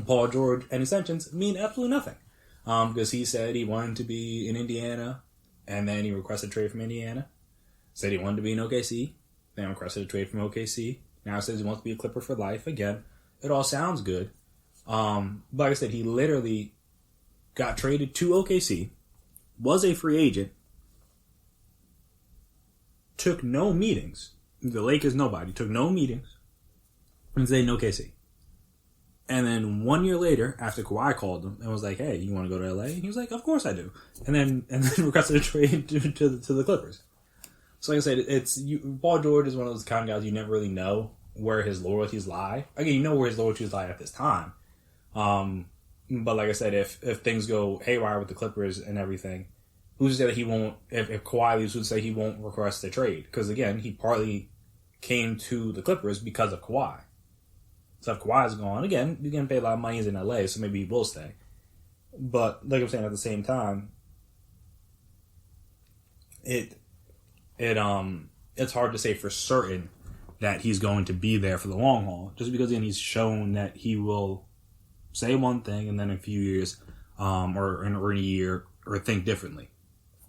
Paul George and extensions mean absolutely nothing. Because he said he wanted to be in Indiana, and then he requested a trade from Indiana. Said he wanted to be in OKC, then requested a trade from OKC. Now says he wants to be a Clipper for life. Again, it all sounds good. But like I said, he literally got traded to OKC, was a free agent, took no meetings. The Lakers, nobody, took no meetings, and stayed in OKC. And then 1 year later, after Kawhi called him and was like, hey, you want to go to LA? And he was like, of course I do. And then requested a trade to the Clippers. So like I said, Paul George is one of those kind of guys you never really know where his loyalties lie. Again, you know where his loyalties lie at this time. But like I said, if things go haywire with the Clippers and everything, who's to say that he won't, if Kawhi leaves, who's to say he won't request a trade? Because again, he partly came to the Clippers because of Kawhi. So if Kawhi's gone, again, you're getting paid a lot of money. He's in LA, so maybe he will stay. But like I'm saying, at the same time, it's hard to say for certain that he's going to be there for the long haul. Just because again, he's shown that he will say one thing and then in a few years, or in a year, or think differently.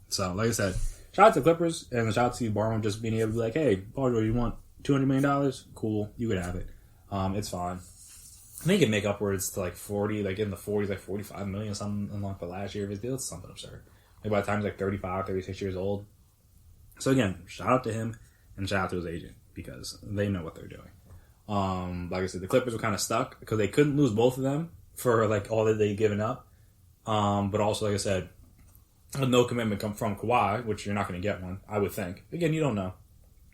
So like I said, shout out to Clippers and shout out to Steve Ballmer just being able to be like, hey, Paul George, you want $200 million? Cool, you could have it. It's fine. I think he can make upwards to like 40, like in the 40s, like 45 million, something along the last year of his deal. It's something absurd. Like by the time he's like 35, 36 years old. So again, shout out to him and shout out to his agent because they know what they're doing. Like I said, the Clippers were kind of stuck because they couldn't lose both of them for like all that they'd given up. But also, like I said, with no commitment come from Kawhi, which you're not going to get one, I would think. Again, you don't know.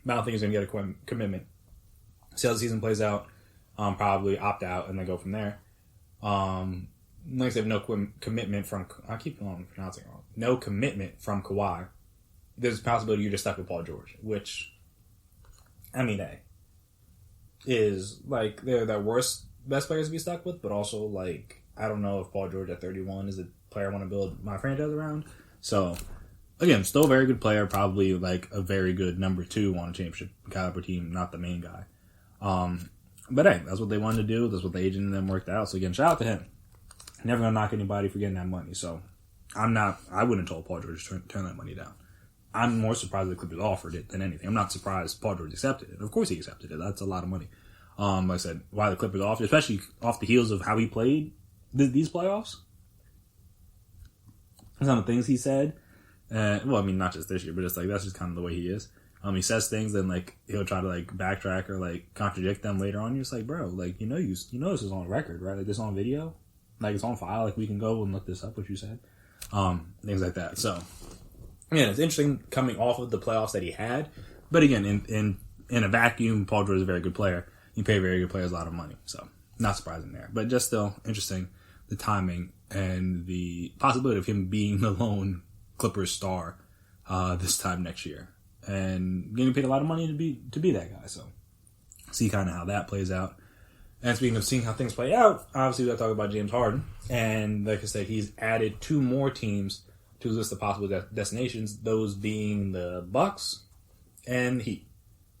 But I don't think he's going to get a commitment. See how the season plays out. Probably opt out and then go from there. Like I said, no commitment from... I keep on pronouncing it wrong. No commitment from Kawhi. There's a possibility you're just stuck with Paul George, which, I mean, hey, is like they're the best players to be stuck with, but also like I don't know if Paul George at 31 is a player I want to build my franchise around. So again, still a very good player, probably like a very good number 2 on a championship caliber team, not the main guy. But hey, that's what they wanted to do. That's what the agent and them worked out. So again, shout out to him. Never gonna knock anybody for getting that money. So I wouldn't have told Paul George to turn that money down. I'm more surprised the Clippers offered it than anything. I'm not surprised Paul George accepted it. Of course he accepted it. That's a lot of money. Like I said, why the Clippers offered, especially off the heels of how he played these playoffs. Some of the things he said. Well, I mean, not just this year, but it's like that's just kind of the way he is. He says things, then like he'll try to like backtrack or like contradict them later on. You're just like, bro, like you know this is on record, right? Like this on video, like it's on file. Like we can go and look this up. What you said, things like that. So yeah, it's interesting coming off of the playoffs that he had. But again, in a vacuum, Paul George is a very good player. You pay very good players a lot of money, so not surprising there. But just still interesting, the timing and the possibility of him being the lone Clippers star this time next year. And getting paid a lot of money to be that guy. So see kind of how that plays out. And speaking of seeing how things play out, obviously we got to talk about James Harden. And like I said, he's added 2 more teams to his list of possible destinations. Those being the Bucks and Heat.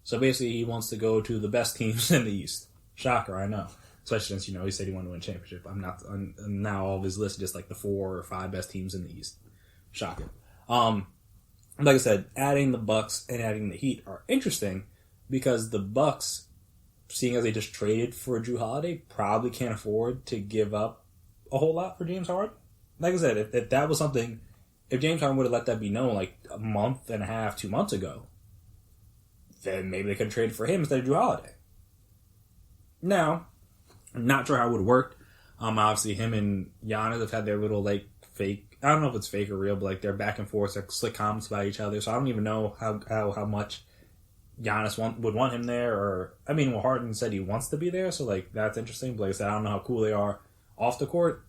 So basically he wants to go to the best teams in the East. Shocker, I know. Especially since, he said he wanted to win a championship. Now all of his list is just like the 4 or 5 best teams in the East. Shocking. Like I said, adding the Bucks and adding the Heat are interesting because the Bucks, seeing as they just traded for Jrue Holiday, probably can't afford to give up a whole lot for James Harden. Like I said, if that was something, if James Harden would have let that be known like a month and a half, 2 months ago, then maybe they could have traded for him instead of Jrue Holiday. Now, I'm not sure how it would have worked. Obviously, him and Giannis have had their little like fake. I don't know if it's fake or real, but like they're back and forth, like slick comments about each other. So I don't even know how much Giannis would want him there. Or I mean, Harden said he wants to be there, so like that's interesting. But like I said, I don't know how cool they are off the court.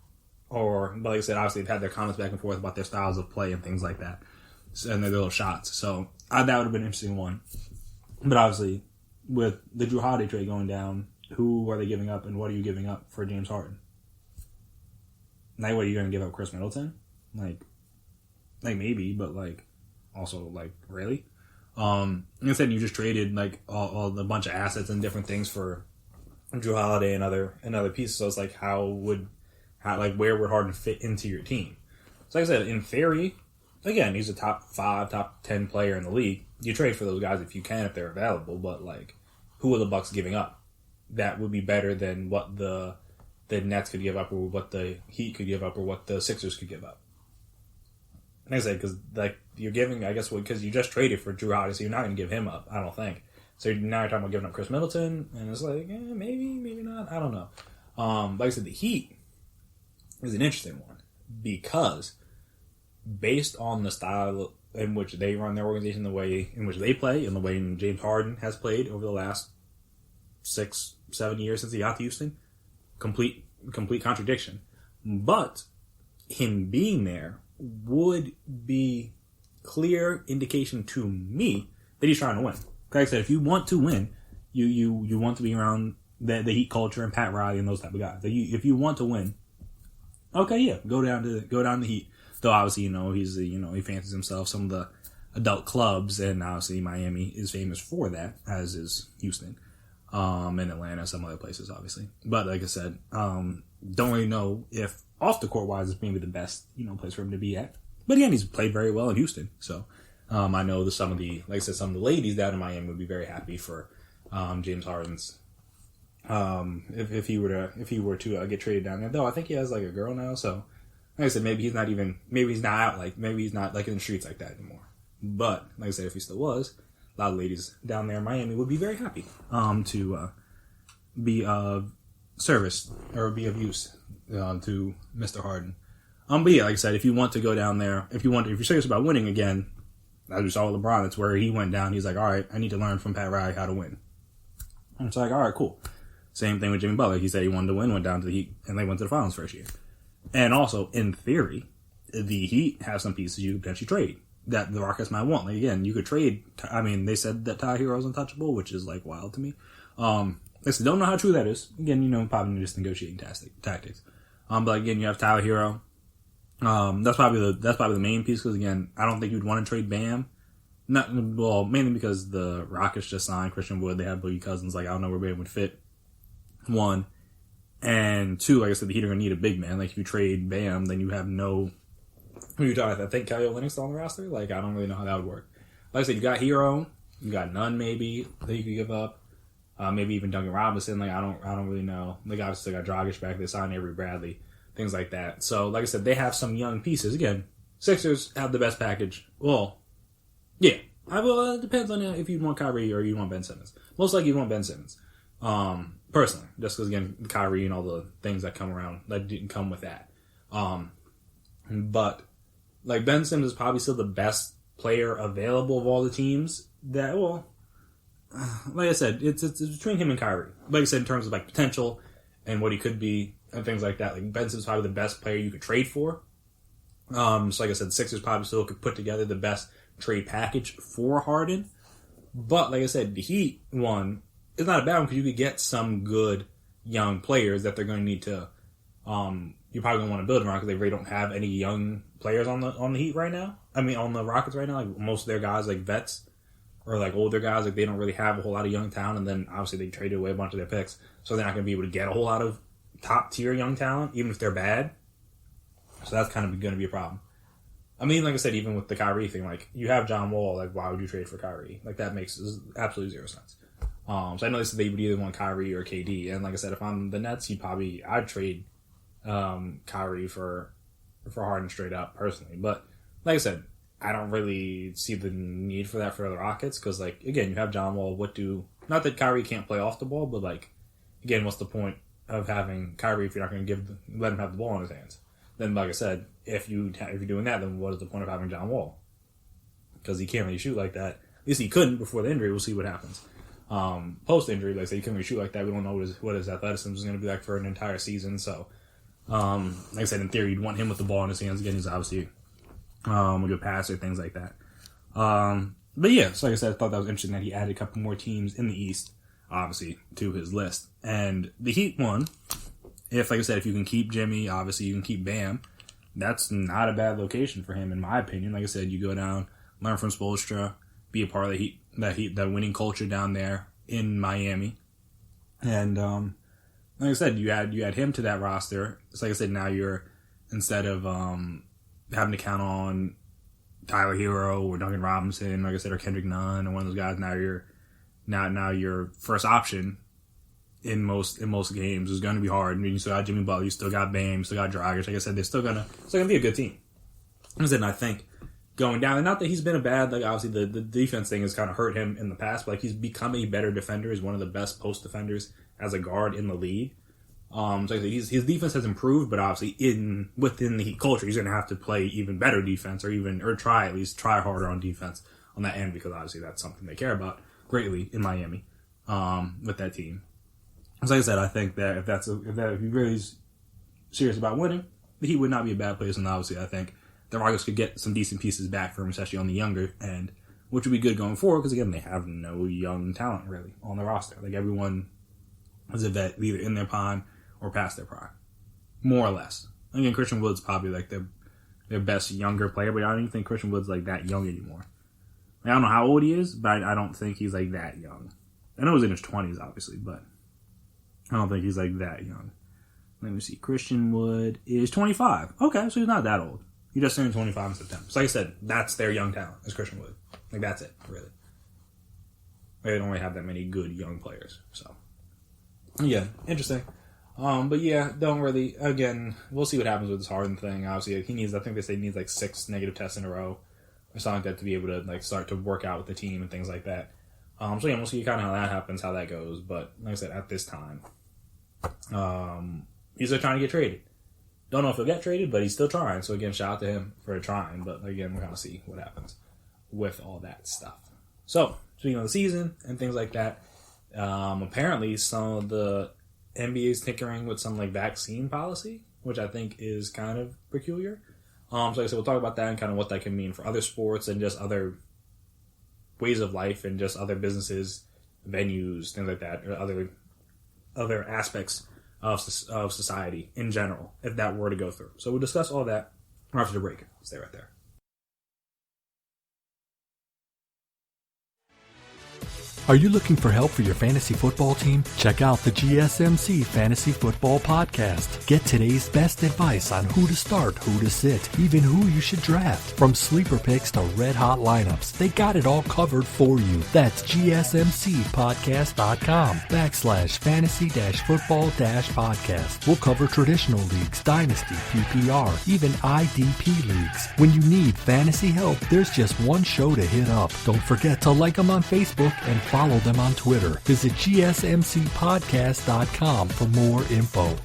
but like I said, obviously they've had their comments back and forth about their styles of play and things like that, and their little shots. So that would have been an interesting one. But obviously, with the Drew Holiday trade going down, who are they giving up, and what are you giving up for James Harden? Like, what are you going to give up, Chris Middleton? Like maybe, but like also like really. Instead, you just traded like all the bunch of assets and different things for Drew Holiday and other pieces. So it's like, how where would Harden fit into your team? So like I said, in theory, again, he's a top 5, top 10 player in the league. You trade for those guys if you can, if they're available. But like, who are the Bucks giving up? That would be better than what the Nets could give up, or what the Heat could give up, or what the Sixers could give up. Like I said, because like you're giving, I guess, because you just traded for Drew Holiday, so you're not going to give him up, I don't think. So now you're talking about giving up Chris Middleton, and it's like, maybe not, I don't know. Like I said, the Heat is an interesting one because based on the style in which they run their organization, the way in which they play, and the way James Harden has played over the last 6-7 years since he got to Houston, complete contradiction. But him being there would be clear indication to me that he's trying to win. Like I said, if you want to win, you want to be around the Heat culture and Pat Riley and those type of guys. If you want to win, okay, yeah, go down to Heat. Though obviously, he fancies himself some of the adult clubs, and obviously Miami is famous for that, as is Houston, and Atlanta, some other places, obviously. But like I said, don't really know if off the court wise, it's maybe the best place for him to be at. But again, he's played very well in Houston, so I know some of the ladies down in Miami would be very happy for James Harden's. If he were to get traded down there, though I think he has like a girl now, so like I said, maybe he's not out, maybe he's not like in the streets like that anymore. But like I said, if he still was, a lot of ladies down there in Miami would be very happy to be of service or be of use to Mr. Harden. But yeah, like I said, if you want to go down there, if you're serious about winning again, as we saw with LeBron, that's where he went down. He's like, all right, I need to learn from Pat Riley how to win. And it's like, all right, cool. Same thing with Jimmy Butler. He said he wanted to win, went down to the Heat, and they went to the finals first year. And also, in theory, the Heat have some pieces you could potentially trade that the Rockets might want. Like, again, you could trade. I mean, they said that Tyler Hero is untouchable, which is like wild to me. I still don't know how true that is. Again, probably just negotiating tactics. But again, you have Tyler Hero. That's probably the main piece, because again, I don't think you'd want to trade Bam. Mainly because the Rockets just signed Christian Wood. They have Boogie Cousins. Like, I don't know where Bam would fit. 1. And 2, like I said, the Heat are going to need a big man. Like, if you trade Bam, then you have no... Who are you talking about? I think Kelly Olynyk's still on the roster? Like, I don't really know how that would work. Like I said, you got Hero. You got Nunn, maybe, that you could give up. Maybe even Duncan Robinson. Like, I don't really know. Like, obviously, got Dragic back. They signed Avery Bradley. Things like that. So, like I said, they have some young pieces. Again, Sixers have the best package. Well, yeah. It depends on if you want Kyrie or you want Ben Simmons. Most likely you want Ben Simmons. Personally. Just because, again, Kyrie and all the things that come around that didn't come with that. But, like, Ben Simmons is probably still the best player available of all the teams that, well, like I said, it's between him and Kyrie. Like I said, in terms of, like, potential and what he could be and things like that. Like, Ben Simmons is probably the best player you could trade for. So, like I said, the Sixers probably still could put together the best trade package for Harden. But, like I said, the Heat one is not a bad one because you could get some good young players that they're going to need to, you're probably going to want to build around because they really don't have any young players on the Heat right now. I mean, on the Rockets right now. Like, most of their guys, like, vets or, like, older guys, like, they don't really have a whole lot of young talent. And then, obviously, they traded away a bunch of their picks. So they're not going to be able to get a whole lot of top-tier young talent, even if they're bad. So that's kind of going to be a problem. I mean, like I said, even with the Kyrie thing, like, you have John Wall, like, why would you trade for Kyrie? Like, that makes absolutely zero sense. So I know they said they would either want Kyrie or KD. And like I said, if I'm the Nets, I'd trade Kyrie for Harden straight up, personally. But like I said, I don't really see the need for that for the Rockets because, like, again, you have John Wall. Not that Kyrie can't play off the ball, but, like, again, what's the point of having Kyrie if you're not going to let him have the ball in his hands? Then, like I said, if you're doing that, then what is the point of having John Wall? Because he can't really shoot like that. At least he couldn't before the injury. We'll see what happens. Post-injury, like I say, he couldn't really shoot like that. We don't know what his athleticism is going to be like for an entire season. So, Like I said, in theory, you'd want him with the ball in his hands again. He's obviously a good passer, things like that. But yeah, so like I said, I thought that was interesting that he added a couple more teams in the East, obviously, to his list. And the Heat won. If, like I said, if you can keep Jimmy, obviously you can keep Bam. That's not a bad location for him, in my opinion. Like I said, you go down, learn from Spoelstra, be a part of that winning culture down there in Miami. And like I said, you add him to that roster. It's like I said, now you're, instead of having to count on Tyler Hero or Duncan Robinson, like I said, or Kendrick Nunn or one of those guys, now your first option in most games is going to be hard. I mean, you still got Jimmy Butler, you still got Bam, you still got Dragic. Like I said, they're still gonna be a good team. And I think going down, and not that he's been a bad, like obviously the defense thing has kind of hurt him in the past, but like he's become a better defender. He's one of the best post defenders as a guard in the league. So like his defense has improved, but obviously within the Heat culture, he's going to have to play even better defense, or try harder on defense on that end, because obviously that's something they care about greatly in Miami with that team. So like I said, I think that if he really is serious about winning, the Heat would not be a bad place, and obviously I think the Rockets could get some decent pieces back for him, especially on the younger end, which would be good going forward, because again, they have no young talent really on the roster. Like everyone is a vet, either in their prime or past their prime, more or less. Again, Christian Wood's probably like their best younger player, but I don't even think Christian Wood's like that young anymore. I don't know how old he is, but I don't think he's like that young. I know he's in his 20s, obviously, but I don't think he's like that young. Let me see. Christian Wood is 25. Okay, so he's not that old. He just turned 25 in September. So like I said, that's their young talent, is Christian Wood. Like that's it, really. They don't really have that many good young players. So yeah, interesting. But yeah, don't really. Again, we'll see what happens with this Harden thing. Obviously, he needs. I think they say he needs like 6 negative tests in a row or something like that to be able to like start to work out with the team and things like that. So yeah, we'll see kind of how that happens, how that goes. But like I said, at this time, he's still trying to get traded. Don't know if he'll get traded, but he's still trying. So again, shout out to him for trying. But again, we're gonna see what happens with all that stuff. So speaking of the season and things like that, apparently some of the NBA is tinkering with some like vaccine policy, which I think is kind of peculiar. So like I said, we'll talk about that and kind of what that can mean for other sports and just other ways of life and just other businesses, venues, things like that, or other aspects of society in general, if that were to go through. So we'll discuss all that after the break. Stay right there. Are you looking for help for your fantasy football team? Check out the GSMC Fantasy Football Podcast. Get today's best advice on who to start, who to sit, even who you should draft. From sleeper picks to red-hot lineups, they got it all covered for you. That's gsmcpodcast.com/fantasy-football-podcast. We'll cover traditional leagues, dynasty, PPR, even IDP leagues. When you need fantasy help, there's just one show to hit up. Don't forget to like them on Facebook and follow them on Twitter. Visit gsmcpodcast.com for more info.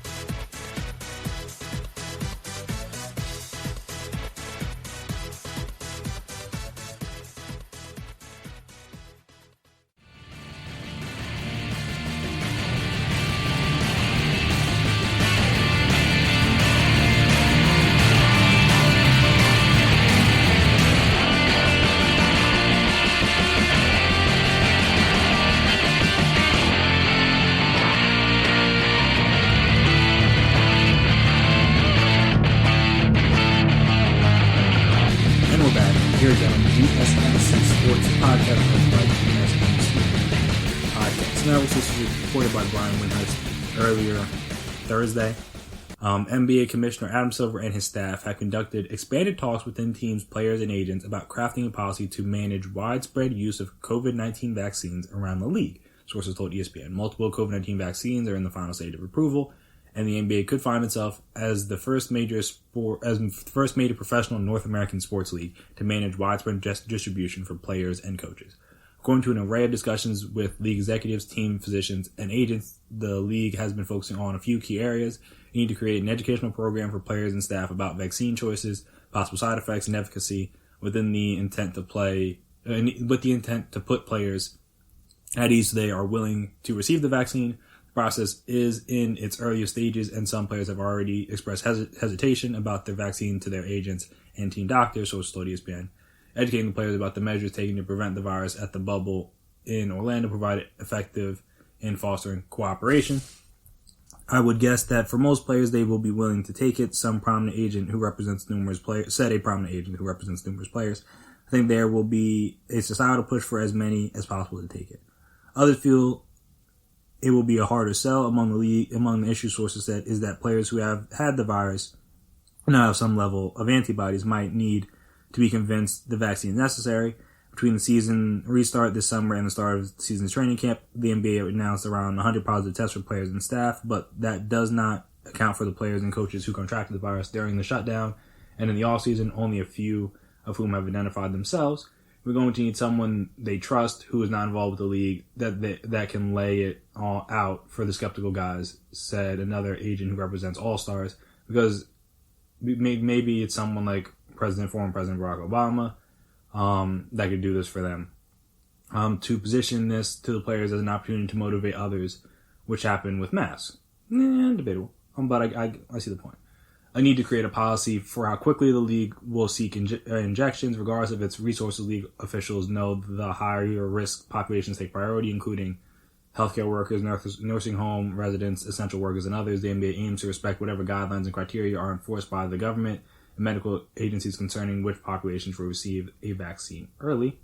Here again on the GSMC Sports Podcast by GSMC Podcast. Now, this was reported by Brian Windhurst earlier Thursday. NBA Commissioner Adam Silver and his staff have conducted expanded talks within teams, players, and agents about crafting a policy to manage widespread use of COVID-19 vaccines around the league. Sources told ESPN multiple COVID-19 vaccines are in the final stage of approval, and the NBA could find itself as the first major professional North American sports league to manage widespread distribution for players and coaches. According to an array of discussions with league executives, team physicians, and agents, the league has been focusing on a few key areas. You need to create an educational program for players and staff about vaccine choices, possible side effects, and efficacy, with the intent to put players at ease so they are willing to receive the vaccine. The process is in its earliest stages, and some players have already expressed hesitation about their vaccine to their agents and team doctors, so it's told ESPN. Educating the players about the measures taken to prevent the virus at the bubble in Orlando provided effective in fostering cooperation. I would guess that for most players, they will be willing to take it. Some prominent agent who represents numerous players, said a prominent agent who represents numerous players, I think there will be a societal push for as many as possible to take it. Others feel it will be a harder sell among the league. Among the issue sources said is that players who have had the virus now have some level of antibodies might need to be convinced the vaccine is necessary. Between the season restart this summer and the start of the season's training camp, the NBA announced around 100 positive tests for players and staff, but that does not account for the players and coaches who contracted the virus during the shutdown. And in the offseason, only a few of whom have identified themselves. We're going to need someone they trust who is not involved with the league that can lay it all out for the skeptical guys, said another agent who represents All-Stars, because maybe it's someone like former President Barack Obama, that could do this for them. To position this to the players as an opportunity to motivate others, which happened with masks. Debatable. But I see the point. I need to create a policy for how quickly the league will seek injections, regardless of its resources. League officials know the higher risk populations take priority, including healthcare workers, nursing home residents, essential workers, and others. The NBA aims to respect whatever guidelines and criteria are enforced by the government and medical agencies concerning which populations will receive a vaccine early.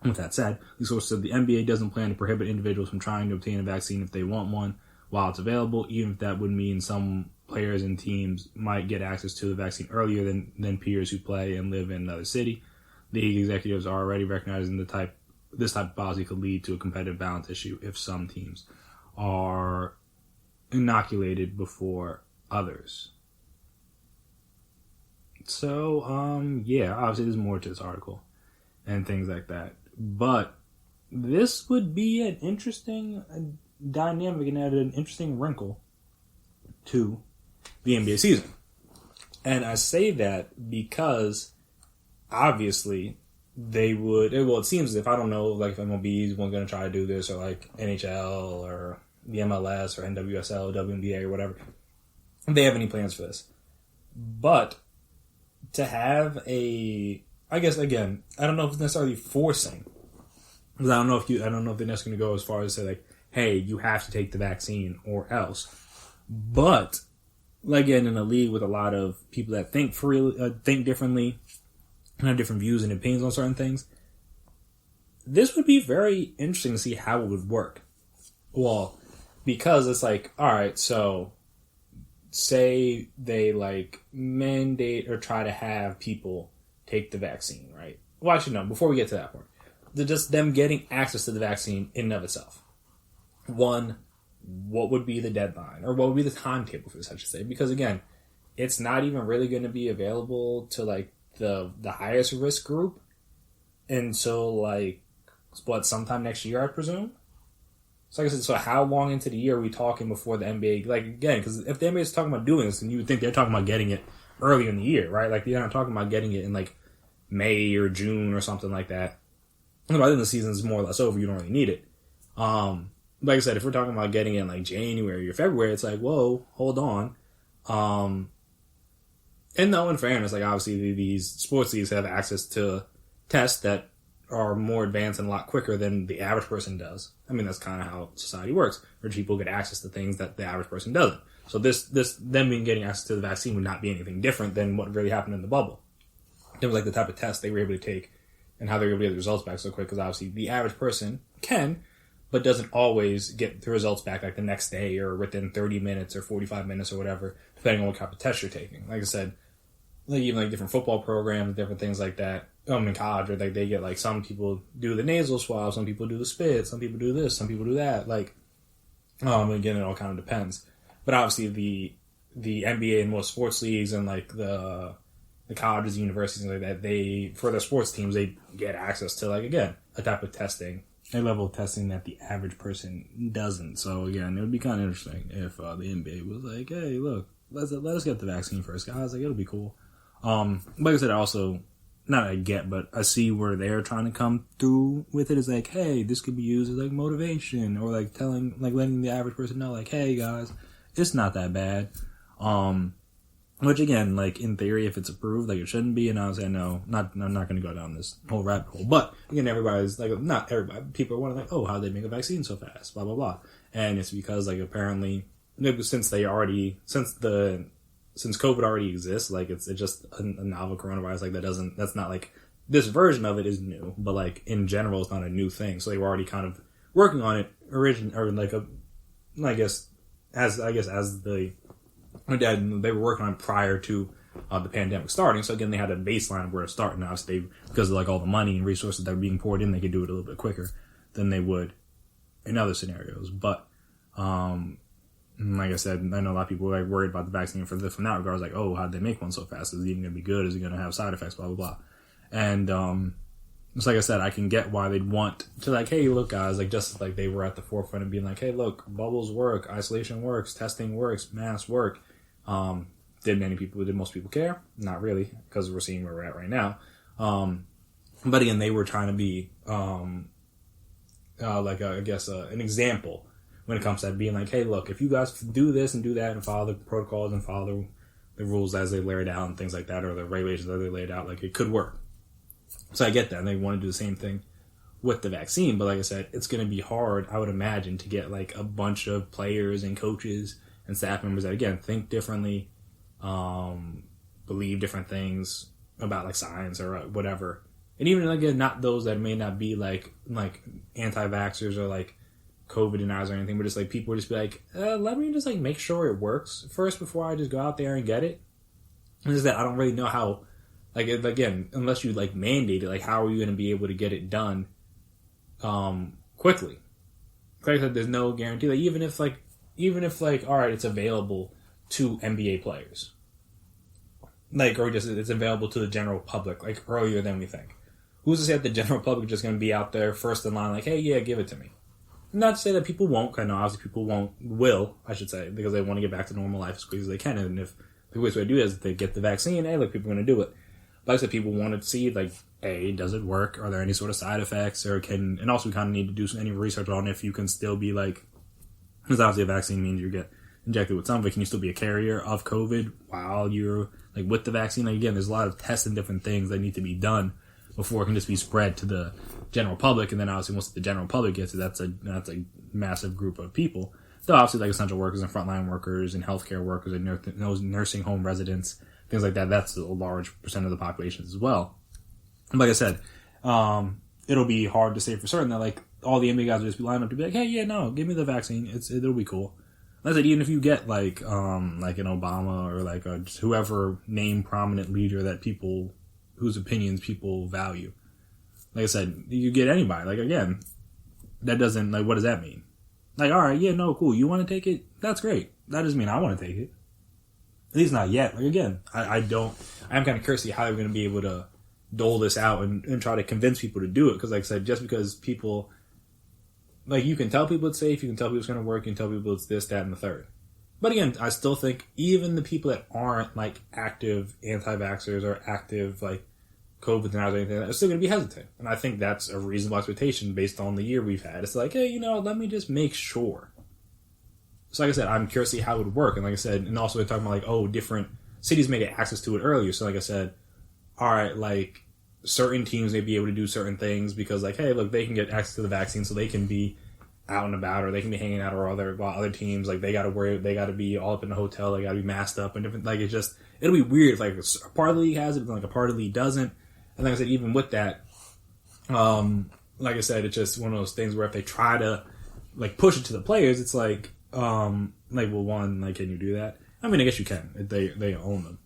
With that said, the source said the NBA doesn't plan to prohibit individuals from trying to obtain a vaccine if they want one while it's available, even if that would mean some players and teams might get access to the vaccine earlier than peers who play and live in another city. The league executives are already recognizing this type of policy could lead to a competitive balance issue if some teams are inoculated before others. So, obviously there's more to this article and things like that. But this would be an interesting dynamic and add an interesting wrinkle to the NBA season. And I say that because obviously they would, it seems as if, I don't know, like if MLB is going to try to do this, or like NHL or the MLS or NWSL, WNBA or whatever, if they have any plans for this. But to have I guess again, I don't know if it's necessarily forcing, because I don't know if they're necessarily going to go as far as say like, hey, you have to take the vaccine or else. But again, in a league with a lot of people that think differently and have different views and opinions on certain things, this would be very interesting to see how it would work. Well, because it's like, all right, so say they like mandate or try to have people take the vaccine, right? Well, actually, no, before we get to that part, just them getting access to the vaccine in and of itself. One, what would be the deadline, or what would be the timetable for this, I should say? Because again, it's not even really going to be available to like the highest risk group until like sometime next year, I presume. So like I said, so how long into the year are we talking before the NBA? Like again, because if the NBA is talking about doing this, then you would think they're talking about getting it early in the year, right? Like they're not talking about getting it in like May or June or something like that. And by then the season is more or less over. You don't really need it. Like I said, if we're talking about getting it in like January or February, it's like, whoa, hold on. And no, in fairness, like obviously these sports leagues have access to tests that are more advanced and a lot quicker than the average person does. I mean, that's kind of how society works, where people get access to things that the average person doesn't. So them getting access to the vaccine would not be anything different than what really happened in the bubble. It was like the type of test they were able to take and how they were able to get the results back so quick, because obviously the average person can, but doesn't always get the results back like the next day or within 30 minutes or 45 minutes or whatever, depending on what type of test you're taking. Like I said, like even like different football programs, different things like that. In college, or like they get like some people do the nasal swab, some people do the spit, some people do this, some people do that. Like, again, it all kind of depends. But obviously, the NBA and most sports leagues and like the colleges, universities, and like that, they for their sports teams they get access to like again a type of testing, a level of testing that the average person doesn't. So again, it would be kind of interesting if the NBA was like, hey, look, let us get the vaccine first, guys. Like it'll be cool. Like I said, also not I get, but I see where they're trying to come through with it. Is like, hey, this could be used as like motivation, or like letting the average person know, like, hey guys, it's not that bad. Which again, like in theory, if it's approved, like it shouldn't be. And I was saying, no, I'm not going to go down this whole rabbit hole. But again, everybody's like, not everybody. People are wondering, like, oh, how did they make a vaccine so fast? Blah blah blah. And it's because like apparently, since COVID already exists, like it's just a novel coronavirus. Like that's not like this version of it is new, but like in general, it's not a new thing. So they were already kind of working on it they were working on prior to the pandemic starting. So again, they had a baseline of where it's starting. Now, so because of like all the money and resources that were being poured in, they could do it a little bit quicker than they would in other scenarios. But like I said, I know a lot of people were like worried about the vaccine from that regard. Like, oh, how did they make one so fast? Is it even going to be good? Is it going to have side effects? Blah blah blah. And it's like I said, I can get why they'd want to like, hey, look, guys, like just like they were at the forefront of being like, hey, look, bubbles work, isolation works, testing works, masks work. Did most people care? Not really, because we're seeing where we're at right now. But again, they were trying to be an example when it comes to being like, hey, look, if you guys do this and do that and follow the protocols and follow the rules as they laid out and things like that, or the regulations that they laid out, like it could work. So I get that, and they want to do the same thing with the vaccine. But like I said, it's going to be hard, I would imagine, to get like a bunch of players and coaches and staff members that, again, think differently, believe different things about like science or whatever. And even, again, not those that may not be like anti-vaxxers or like COVID deniers or anything, but just like people just be like, let me just like make sure it works first before I just go out there and get it. And just that I don't really know how, like, again, unless you like mandate it, like how are you going to be able to get it done quickly? Like I said, there's no guarantee. Like even if all right, it's available to NBA players, like, or just it's available to the general public, like earlier than we think. Who's to say that the general public is just going to be out there first in line, like, hey, yeah, give it to me? Not to say that people won't. I know obviously people will, I should say, because they want to get back to normal life as quick as they can. And if the way to do it is they get the vaccine, hey, look, people are going to do it. Like I said, people want to see, like, A, does it work? Are there any sort of side effects? And also we kind of need to do any research on if you can still be, like, because obviously a vaccine means you get injected with something. Can you still be a carrier of COVID while you're, like, with the vaccine? Like, again, there's a lot of tests and different things that need to be done before it can just be spread to the general public. And then obviously once the general public gets it, that's a massive group of people. So obviously, like, essential workers and frontline workers and healthcare workers and nursing home residents, things like that, that's a large percent of the population as well. Like I said, it'll be hard to say for certain that, like, all the NBA guys will just be lined up to be like, hey, yeah, no, give me the vaccine. It'll be cool. Like I said, even if you get, like an Obama or, like, just whoever named prominent leader that whose opinions people value. Like I said, you get anybody. Like, again, that doesn't, like, what does that mean? Like, all right, yeah, no, cool. You want to take it? That's great. That doesn't mean I want to take it. At least not yet. Like, again, I'm kind of curious to see how they're going to be able to dole this out and try to convince people to do it. Because, like I said, just because people, like, you can tell people it's safe, you can tell people it's going to work, you can tell people it's this, that, and the third. But again, I still think even the people that aren't, like, active anti-vaxxers or active, like, COVID deniers or anything like that are still going to be hesitant. And I think that's a reasonable expectation based on the year we've had. It's like, hey, let me just make sure. So like I said, I'm curious to see how it would work. And like I said, and also we're talking about, like, oh, different cities may get access to it earlier. So like I said, all right, like, certain teams may be able to do certain things because, like, hey, look, they can get access to the vaccine so they can be out and about, or they can be hanging out, or other teams, like, they got to be all up in the hotel, they got to be masked up and different, like, it'll be weird if, like, a part of the league has it, but, like, a part of the league doesn't. And like I said, even with that, like I said, it's just one of those things where if they try to, like, push it to the players, it's like, well, one, like, can you do that? I mean, I guess you can. They own them.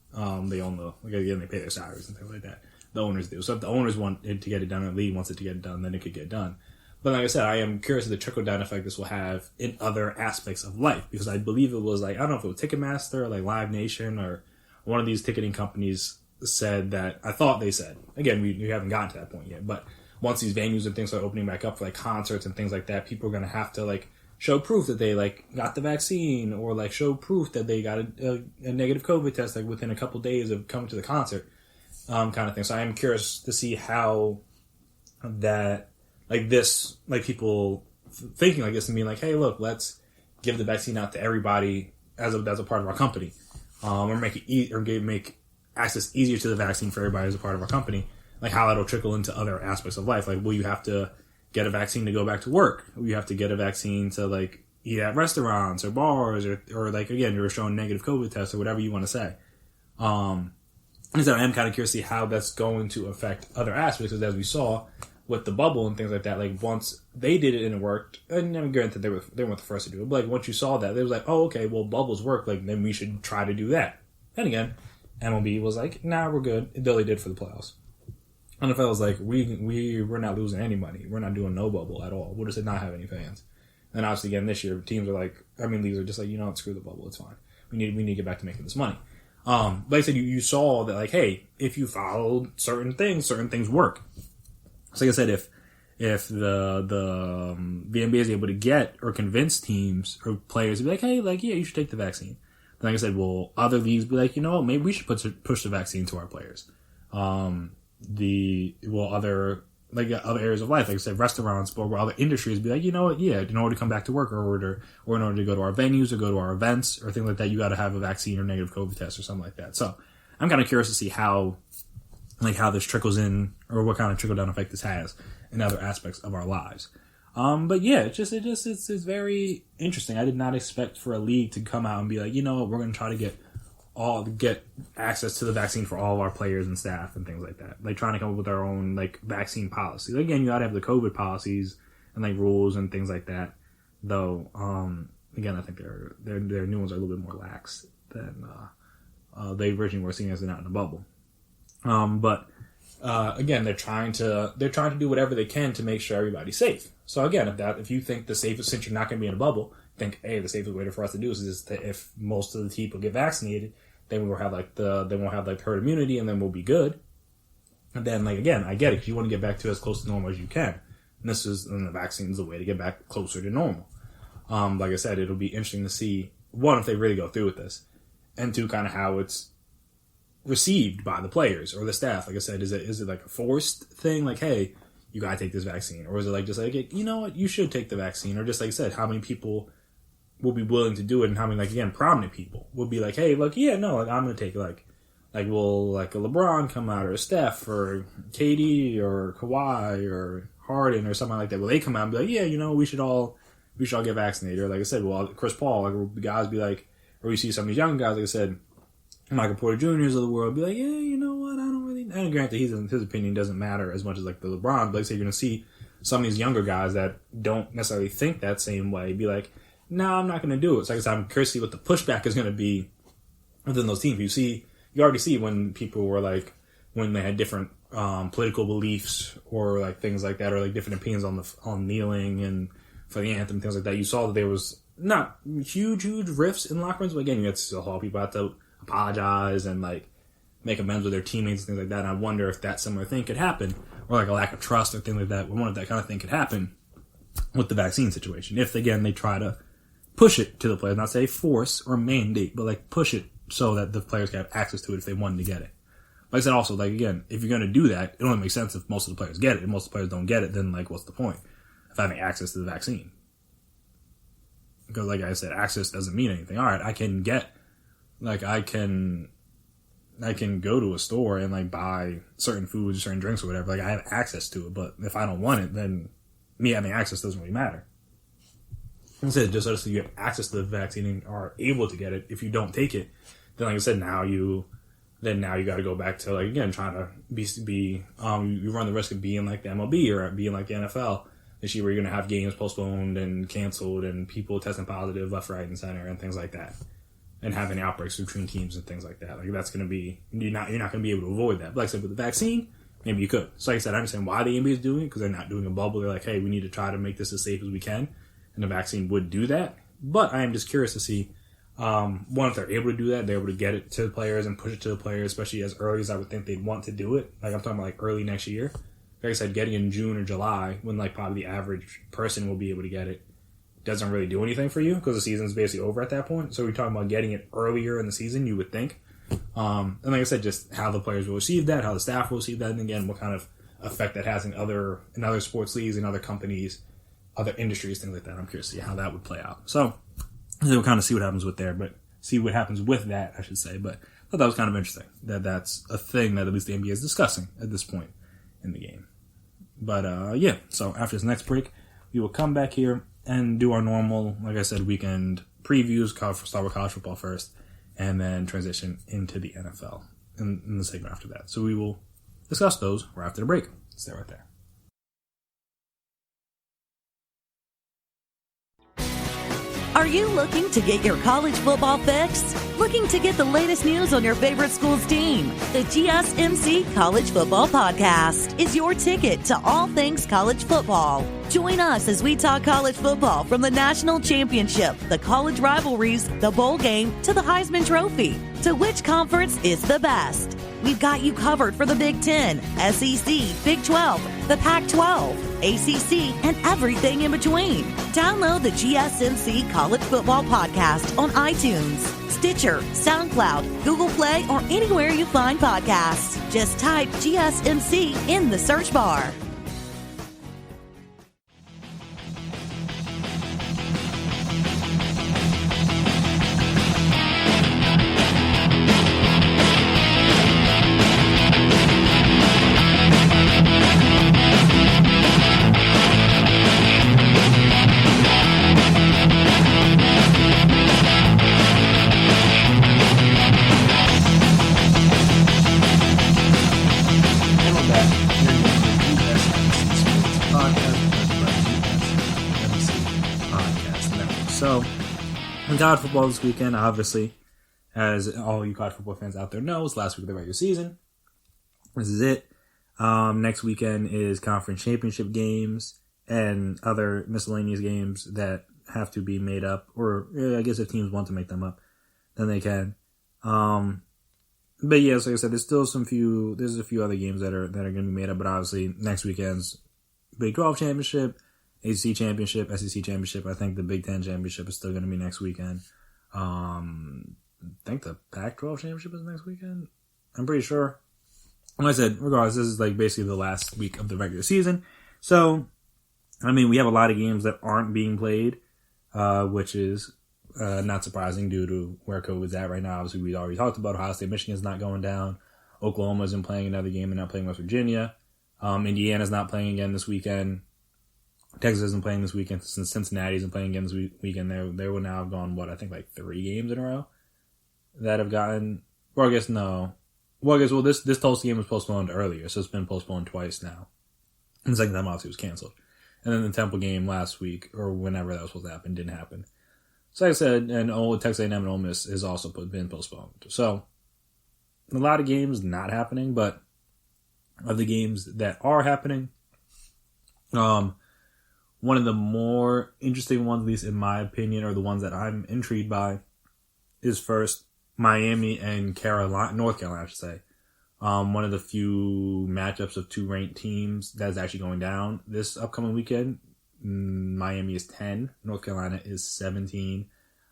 They own like, again, they pay their salaries and things like that. The owners do. So if the owners want it to get it done, or the league wants it to get it done, then it could get done. But like I said, I am curious of the trickle-down effect this will have in other aspects of life, because I believe it was, like, I don't know if it was Ticketmaster or, like, Live Nation or one of these ticketing companies said that, I thought they said, again, we haven't gotten to that point yet, but once these venues and things are opening back up for, like, concerts and things like that, people are going to have to, like, show proof that they, like, got the vaccine, or, like, show proof that they got a negative COVID test, like, within a couple days of coming to the concert. kind of thing. So I am curious to see how that, like this, like people thinking like this and being like, hey, look, let's give the vaccine out to everybody as a part of our company, or make it make access easier to the vaccine for everybody as a part of our company. Like how that'll trickle into other aspects of life. Like, will you have to get a vaccine to go back to work? Will you have to get a vaccine to like eat at restaurants or bars or like, again, you're showing negative COVID tests or whatever you want to say. And so I am kind of curious to see how that's going to affect other aspects, because as we saw with the bubble and things like that, like once they did it and it worked, and I'm granted they weren't the first to do it, but like once you saw that, they was like, oh, okay, well, bubbles work, like then we should try to do that. And again, MLB was like, nah, we're good, though they did for the playoffs. NFL was like, we're not losing any money, we're not doing no bubble at all, we'll just not have any fans. And obviously again this year, teams are like, leagues are just like, you know what, screw the bubble, it's fine. We need to get back to making this money. Like I said, you saw that, like, hey, if you followed certain things work. So like I said, if the NBA is able to get or convince teams or players to be like, hey, like, yeah, you should take the vaccine. Then like I said, well, other leagues be like, you know what, maybe we should push the vaccine to our players. Other areas of life, like I said, restaurants, or other industries be like, you know what, yeah, in order to come back to work or in order to go to our venues or go to our events or things like that, you got to have a vaccine or negative COVID test or something like that. So I'm kind of curious to see how this trickles in, or what kind of trickle down effect this has in other aspects of our lives. But yeah, it's very interesting. I did not expect for a league to come out and be like, you know what, we're going to try to get access to the vaccine for all of our players and staff and things like that. Like trying to come up with our own like vaccine policies. Again, you got to have the COVID policies and like rules and things like that. Though, again, I think their new ones are a little bit more lax than they originally were seen as they're not in a bubble. But again, they're trying to do whatever they can to make sure everybody's safe. So again, if you think the safest, since you're not going to be in a bubble, think, hey, the safest way for us to do this is that if most of the people get vaccinated, then we will have they won't have like herd immunity, and then we'll be good. And then, like, again, I get it, because you want to get back to as close to normal as you can. And the vaccine is the way to get back closer to normal. Like I said, it'll be interesting to see, one, if they really go through with this, and two, kind of how it's received by the players or the staff. Like I said, is it like a forced thing? Like, hey, you gotta take this vaccine, or is it like just like, you know what, you should take the vaccine? Or just like I said, how many people will be willing to do it, and how many, like, again, prominent people will be like, hey, look, yeah, no, like, I'm gonna take will like a LeBron come out, or a Steph, or KD, or Kawhi, or Harden, or something like that? Will they come out and be like, yeah, you know, we should all get vaccinated? Or like I said, well, Chris Paul, like guys be like, or you see some of these young guys, like I said, Michael Porter Jr.'s of the world be like, yeah, you know what, I don't really, and granted, his opinion doesn't matter as much as like the LeBron, but like I said, you're gonna see some of these younger guys that don't necessarily think that same way be like, no, I'm not going to do it. So like I said, I'm curious to see what the pushback is going to be within those teams. You already see when people were like, when they had different political beliefs or like things like that, or like different opinions on kneeling and for the anthem, things like that. You saw that there was not huge rifts in locker rooms, but again, you had to still haul people out to apologize and like make amends with their teammates and things like that. And I wonder if that similar thing could happen, or like a lack of trust or things like that. I wonder if that kind of thing could happen with the vaccine situation. If again they try to push it to the players, not say force or mandate, but like push it so that the players can have access to it if they wanted to get it. Like I said, also, like, again, if you're going to do that, it only makes sense if most of the players get it. If most of the players don't get it, then like, what's the point of having access to the vaccine? Because like I said, access doesn't mean anything. All right, I can go to a store and like buy certain foods or certain drinks or whatever. Like I have access to it, but if I don't want it, then me having access doesn't really matter. Instead, just so you have access to the vaccine and are able to get it. If you don't take it, then like I said, now you got to go back to like, again, trying to you run the risk of being like the MLB or being like the NFL this year, where you're going to have games postponed and canceled and people testing positive left, right, and center and things like that, and having outbreaks between teams and things like that. Like that's going to be, you're not going to be able to avoid that. But like I said, with the vaccine, maybe you could. So like I said, I understand why the NBA is doing it, because they're not doing a bubble. They're like, hey, we need to try to make this as safe as we can. And the vaccine would do that. But I am just curious to see, one, if they're able to do that, they're able to get it to the players and push it to the players, especially as early as I would think they'd want to do it. Like I'm talking about like early next year. Like I said, getting in June or July, when like probably the average person will be able to get it, doesn't really do anything for you because the season's basically over at that point. So we're talking about getting it earlier in the season, you would think. And like I said, just how the players will receive that, how the staff will receive that, and again, what kind of effect that has in other sports leagues, in other companies, other industries, things like that. I'm curious to see how that would play out. So we'll kind of see what happens with that, I should say. But I thought that was kind of interesting that that's a thing that at least the NBA is discussing at this point in the game. But so after this next break, we will come back here and do our normal, like I said, weekend previews. Start with college football first, and then transition into the NFL in the segment after that. So we will discuss those right after the break. Stay right there. Are you looking to get your college football fix? Looking to get the latest news on your favorite school's team? The GSMC College Football Podcast is your ticket to all things college football. Join us as we talk college football from the national championship, the college rivalries, the bowl game, to the Heisman Trophy. To which conference is the best? We've got you covered for the Big Ten, SEC, Big 12, the Pac-12, ACC, and everything in between. Download the GSMC College Football Podcast on iTunes, Stitcher, SoundCloud, Google Play, or anywhere you find podcasts. Just type GSMC in the search bar. So, in college football this weekend, obviously, as all you college football fans out there know, it's last week of the regular season. This is it. Next weekend is conference championship games and other miscellaneous games that have to be made up, or I guess if teams want to make them up, then they can. But yeah, so like I said, there's a few other games that are going to be made up, but obviously next weekend's Big 12 championship, ACC championship, SEC championship. I think the Big 10 championship is still going to be next weekend. I think the Pac-12 championship is next weekend. I'm pretty sure. Like I said, regardless, this is like basically the last week of the regular season. So, I mean, we have a lot of games that aren't being played, which is not surprising due to where COVID's at right now. Obviously, we already talked about Ohio State, Michigan's not going down. Oklahoma isn't playing another game. They're not playing West Virginia. Indiana's not playing again this weekend. Texas isn't playing this weekend. Since Cincinnati isn't playing again this weekend, they will now have gone, I think like 3 games in a row that have gotten, or I guess no. This Tulsa game was postponed earlier, so it's been postponed twice now. And the second time, obviously, it was canceled. And then the Temple game last week, or whenever that was supposed to happen, didn't happen. So like I said, and Texas A&M and Ole Miss has also been postponed. So, a lot of games not happening, but of the games that are happening, one of the more interesting ones, at least in my opinion, or the ones that I'm intrigued by, is first Miami and North Carolina, I should say. One of the few matchups of 2 ranked teams that's actually going down this upcoming weekend. Miami is 10, North Carolina is 17.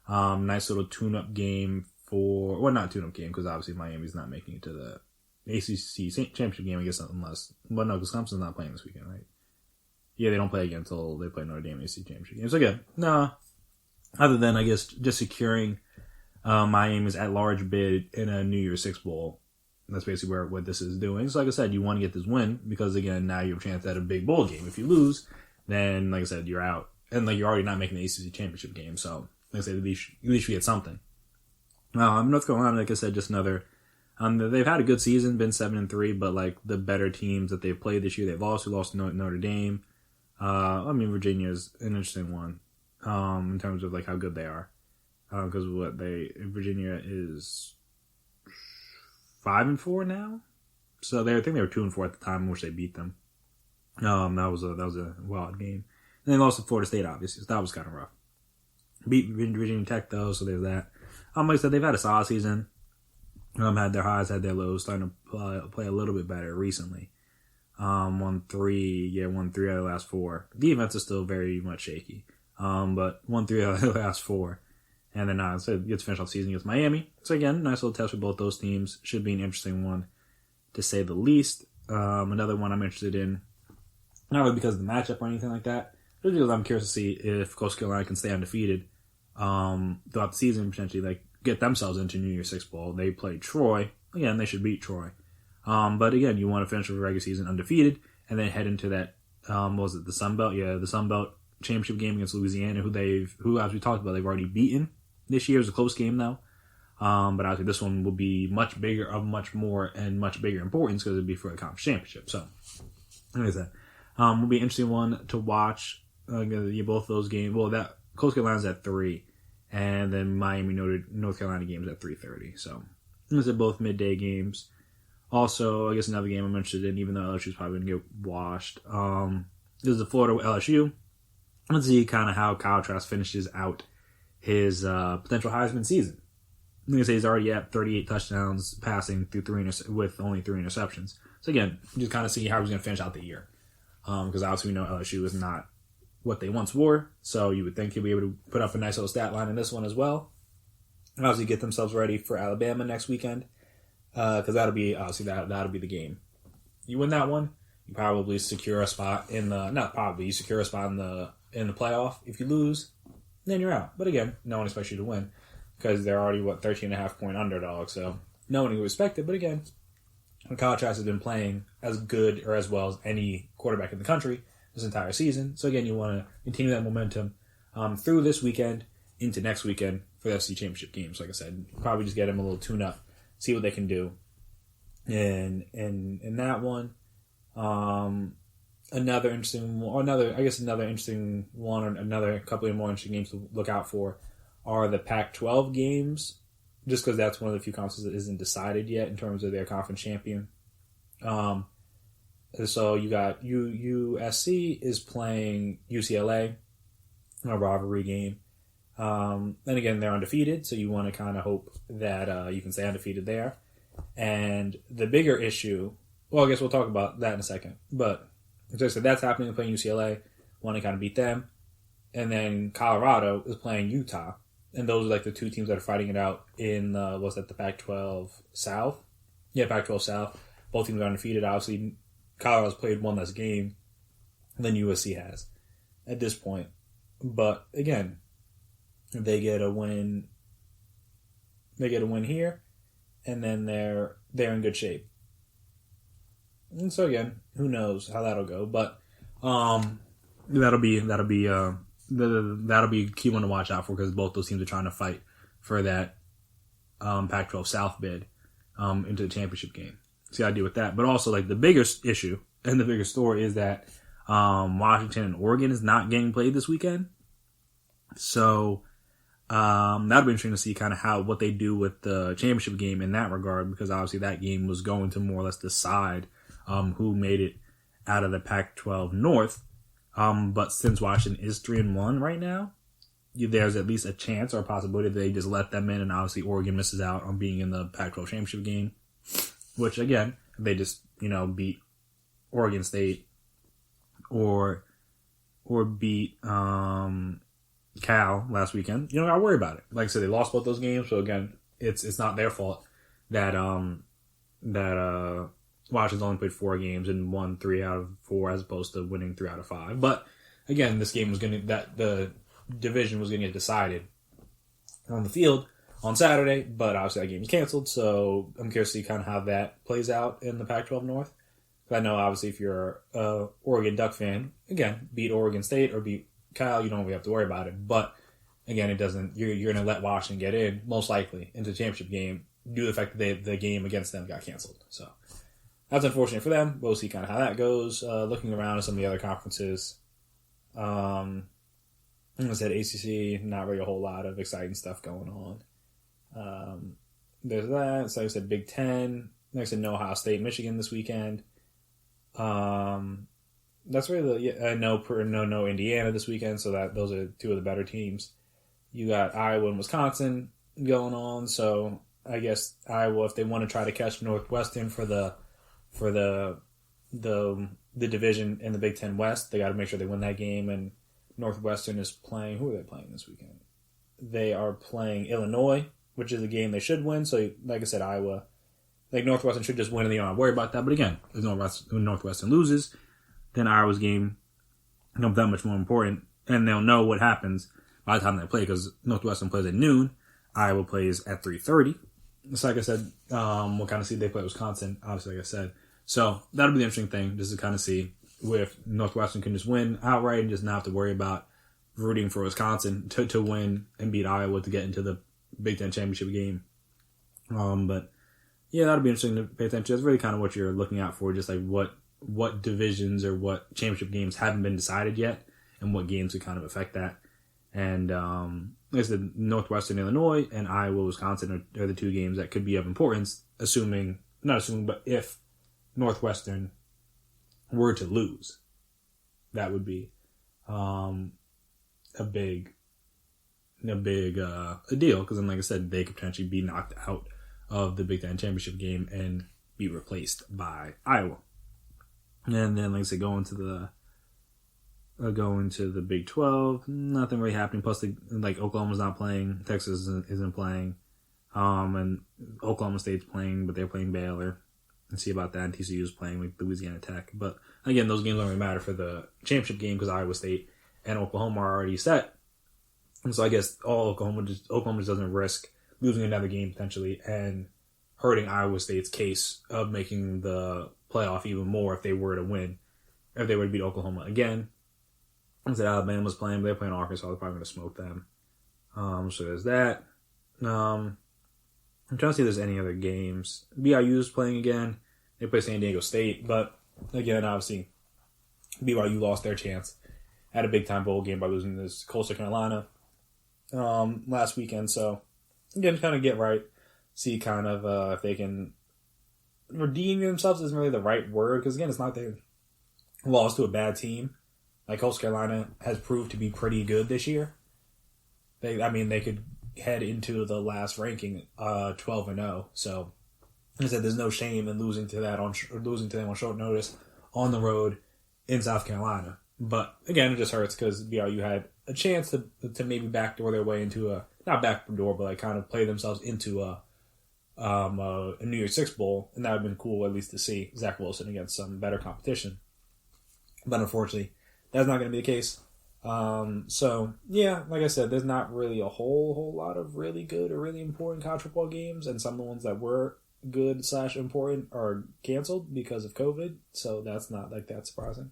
Nice little tune-up game not tune-up game, because obviously Miami's not making it to the ACC championship game, I guess, unless, but no, because Clemson's not playing this weekend, right? Yeah, they don't play again until they play Notre Dame ACC championship game. So good. No, other than, I guess, just securing Miami's at-large bid in a New Year's Six Bowl. That's basically what this is doing. So like I said, you want to get this win because, again, now you have a chance at a big bowl game. If you lose, then, like I said, you're out. And you're already not making the ACC championship game. So, like I said, at least you get something. North Carolina, like I said, just another... they've had a good season, been 7-3, but the better teams that they've played this year, they've lost to Notre Dame. Virginia is an interesting one in terms of how good they are. Because Virginia is 5-4 now, so I think they were 2-4 at the time in which they beat them. That was a wild game, and they lost to Florida State, obviously. So that was kind of rough. Beat Virginia Tech though, so there's that. Like I said, they've had a solid season. Had their highs, had their lows, starting to play a little bit better recently. Won 3 out of the last 4. Defense is still very much shaky. But won 3 out of the last 4. And then so get to finish off the season against Miami. So again, nice little test for both those teams. Should be an interesting one, to say the least. Another one I'm interested in, not really because of the matchup or anything like that, just because I'm curious to see if Coastal Carolina can stay undefeated throughout the season, potentially like get themselves into New Year's Six Bowl. They play Troy. Again, they should beat Troy. But again, you want to finish the regular season undefeated and then head into that, what was it, the Sun Belt? Yeah, the Sun Belt championship game against Louisiana, who as we talked about, they've already beaten. This year is a close game though. But obviously this one will be much bigger, of much more and much bigger importance because it'll be for the conference championship. So, like I said, will be an interesting one to watch. Both those games. Well, that Coastal Carolina's at 3, and then Miami North Carolina games at 3:30. So, those are both midday games. Also, I guess another game I'm interested in, even though LSU's probably going to get washed. This is the Florida LSU. Let's see kind of how Kyle Trask finishes out his potential Heisman season. I'm going to say he's already at 38 touchdowns passing through with only 3 interceptions. So again, just kind of see how he's going to finish out the year. Because obviously we know LSU is not what they once were. So you would think he'll be able to put up a nice little stat line in this one as well. And obviously get themselves ready for Alabama next weekend. Because that'll be the game. You win that one, you probably secure a spot in the you secure a spot in the playoff. If you lose, then you're out. But again, no one expects you to win because they're already 13.5 point underdog. So no one would expect it. But again, Kyle Trask has been playing as good or as well as any quarterback in the country this entire season. So again, you want to continue that momentum through this weekend into next weekend for the SEC championship games. Like I said, probably just get them a little tune up, see what they can do. And in that one, another interesting one, or another couple of more interesting games to look out for are the Pac-12 games, just because that's one of the few conferences that isn't decided yet in terms of their conference champion. So you got USC is playing UCLA, a rivalry game. And again, they're undefeated, so you want to kind of hope that you can stay undefeated there. And the bigger issue, well, I guess we'll talk about that in a second. But as I said, that's happening. They're playing UCLA, want to kind of beat them. And then Colorado is playing Utah. And those are like the two teams that are fighting it out in, the Pac-12 South? Yeah, Pac-12 South. Both teams are undefeated. Obviously, Colorado's played one less game than USC has at this point. But again, if they get a win here, and then they're in good shape. And so again, who knows how that'll go? But that'll be a key one to watch out for because both those teams are trying to fight for that Pac-12 South bid into the championship game. See how I deal with that. But also, like the biggest issue and the bigger story is that Washington and Oregon is not getting played this weekend. So that'll be interesting to see kind of what they do with the championship game in that regard, because obviously that game was going to more or less decide who made it out of the Pac-12 North. But since Washington is 3-1 right now, there's at least a chance or a possibility that they just let them in, and obviously Oregon misses out on being in the Pac-12 championship game. Which again, if they just beat Oregon State or beat Cal last weekend, you don't gotta worry about it. Like I said, they lost both those games, so again, it's not their fault that Washington's only played 4 games and won 3 out of 4 as opposed to winning 3 out of 5. But again, this game the division was gonna get decided on the field on Saturday, but obviously that game was canceled, so I'm curious to see kind of how that plays out in the Pac-12 North. I know obviously if you're a Oregon Duck fan, again, beat Oregon State or beat Cal, you don't really have to worry about it. But again, it doesn't. You're going to let Washington get in, most likely, into the championship game due to the fact that the game against them got canceled. So that's unfortunate for them. We'll see kind of how that goes. Looking around at some of the other conferences, like I said, ACC, not really a whole lot of exciting stuff going on. There's that. So like I said, Big Ten. Like I said, no Ohio State, Michigan this weekend. That's really no Indiana this weekend, so that those are 2 of the better teams. You got Iowa and Wisconsin going on, so I guess Iowa, if they want to try to catch Northwestern for the division in the Big Ten West, they got to make sure they win that game. And Northwestern is playing. Who are they playing this weekend? they are playing Illinois, which is a game they should win. So, like I said, Iowa, like Northwestern should just win and they don't have to worry about that. But again, if Northwestern loses, then Iowa's game becomes that much more important. And they'll know what happens by the time they play, because Northwestern plays at noon, Iowa plays at 3:30. So like I said, we'll kind of see if they play Wisconsin, obviously, like I said. So that'll be the interesting thing, just to kind of see if Northwestern can just win outright and just not have to worry about rooting for Wisconsin to win and beat Iowa to get into the Big Ten championship game. But yeah, that'll be interesting to pay attention to. That's really kind of what you're looking out for, just like what divisions or what championship games haven't been decided yet and what games could kind of affect that. And like I said, Northwestern Illinois and Iowa Wisconsin are the two games that could be of importance, but if Northwestern were to lose, that would be a big deal, because then, like I said, they could potentially be knocked out of the Big Ten championship game and be replaced by Iowa. And then, like I said, going to the Big 12, nothing really happening. Plus, Oklahoma's not playing, Texas isn't playing, and Oklahoma State's playing, but they're playing Baylor. And see about that. And TCU's playing with Louisiana Tech. But again, those games don't really matter for the championship game because Iowa State and Oklahoma are already set. And so I guess Oklahoma just doesn't risk losing another game potentially and hurting Iowa State's case of making the playoff even more if they were to win, if they were to beat Oklahoma again. I said Alabama's playing, but they're playing Arkansas. They're probably going to smoke them. So there's that. I'm trying to see if there's any other games. BYU's playing again. They play San Diego State. But, again, obviously, BYU lost their chance at a big-time bowl game by losing this Coastal Carolina last weekend. So, again, kind of get right. See kind of if they can redeem themselves isn't really the right word. Because, again, it's not they lost to a bad team. Like, Coastal Carolina has proved to be pretty good this year. They could head into the last ranking 12-0. So, like I said, there's no shame in losing to them on short notice on the road in South Carolina. But again, it just hurts because BYU had a chance to maybe backdoor their way into not backdoor, but like kind of play themselves into a New Year's Six bowl, and that would have been cool at least to see Zach Wilson against some better competition. But unfortunately, that's not going to be the case. So, yeah, like I said, there's not really a whole lot of really good or really important college football games, and some of the ones that were good / important are canceled because of COVID, so that's not like that surprising.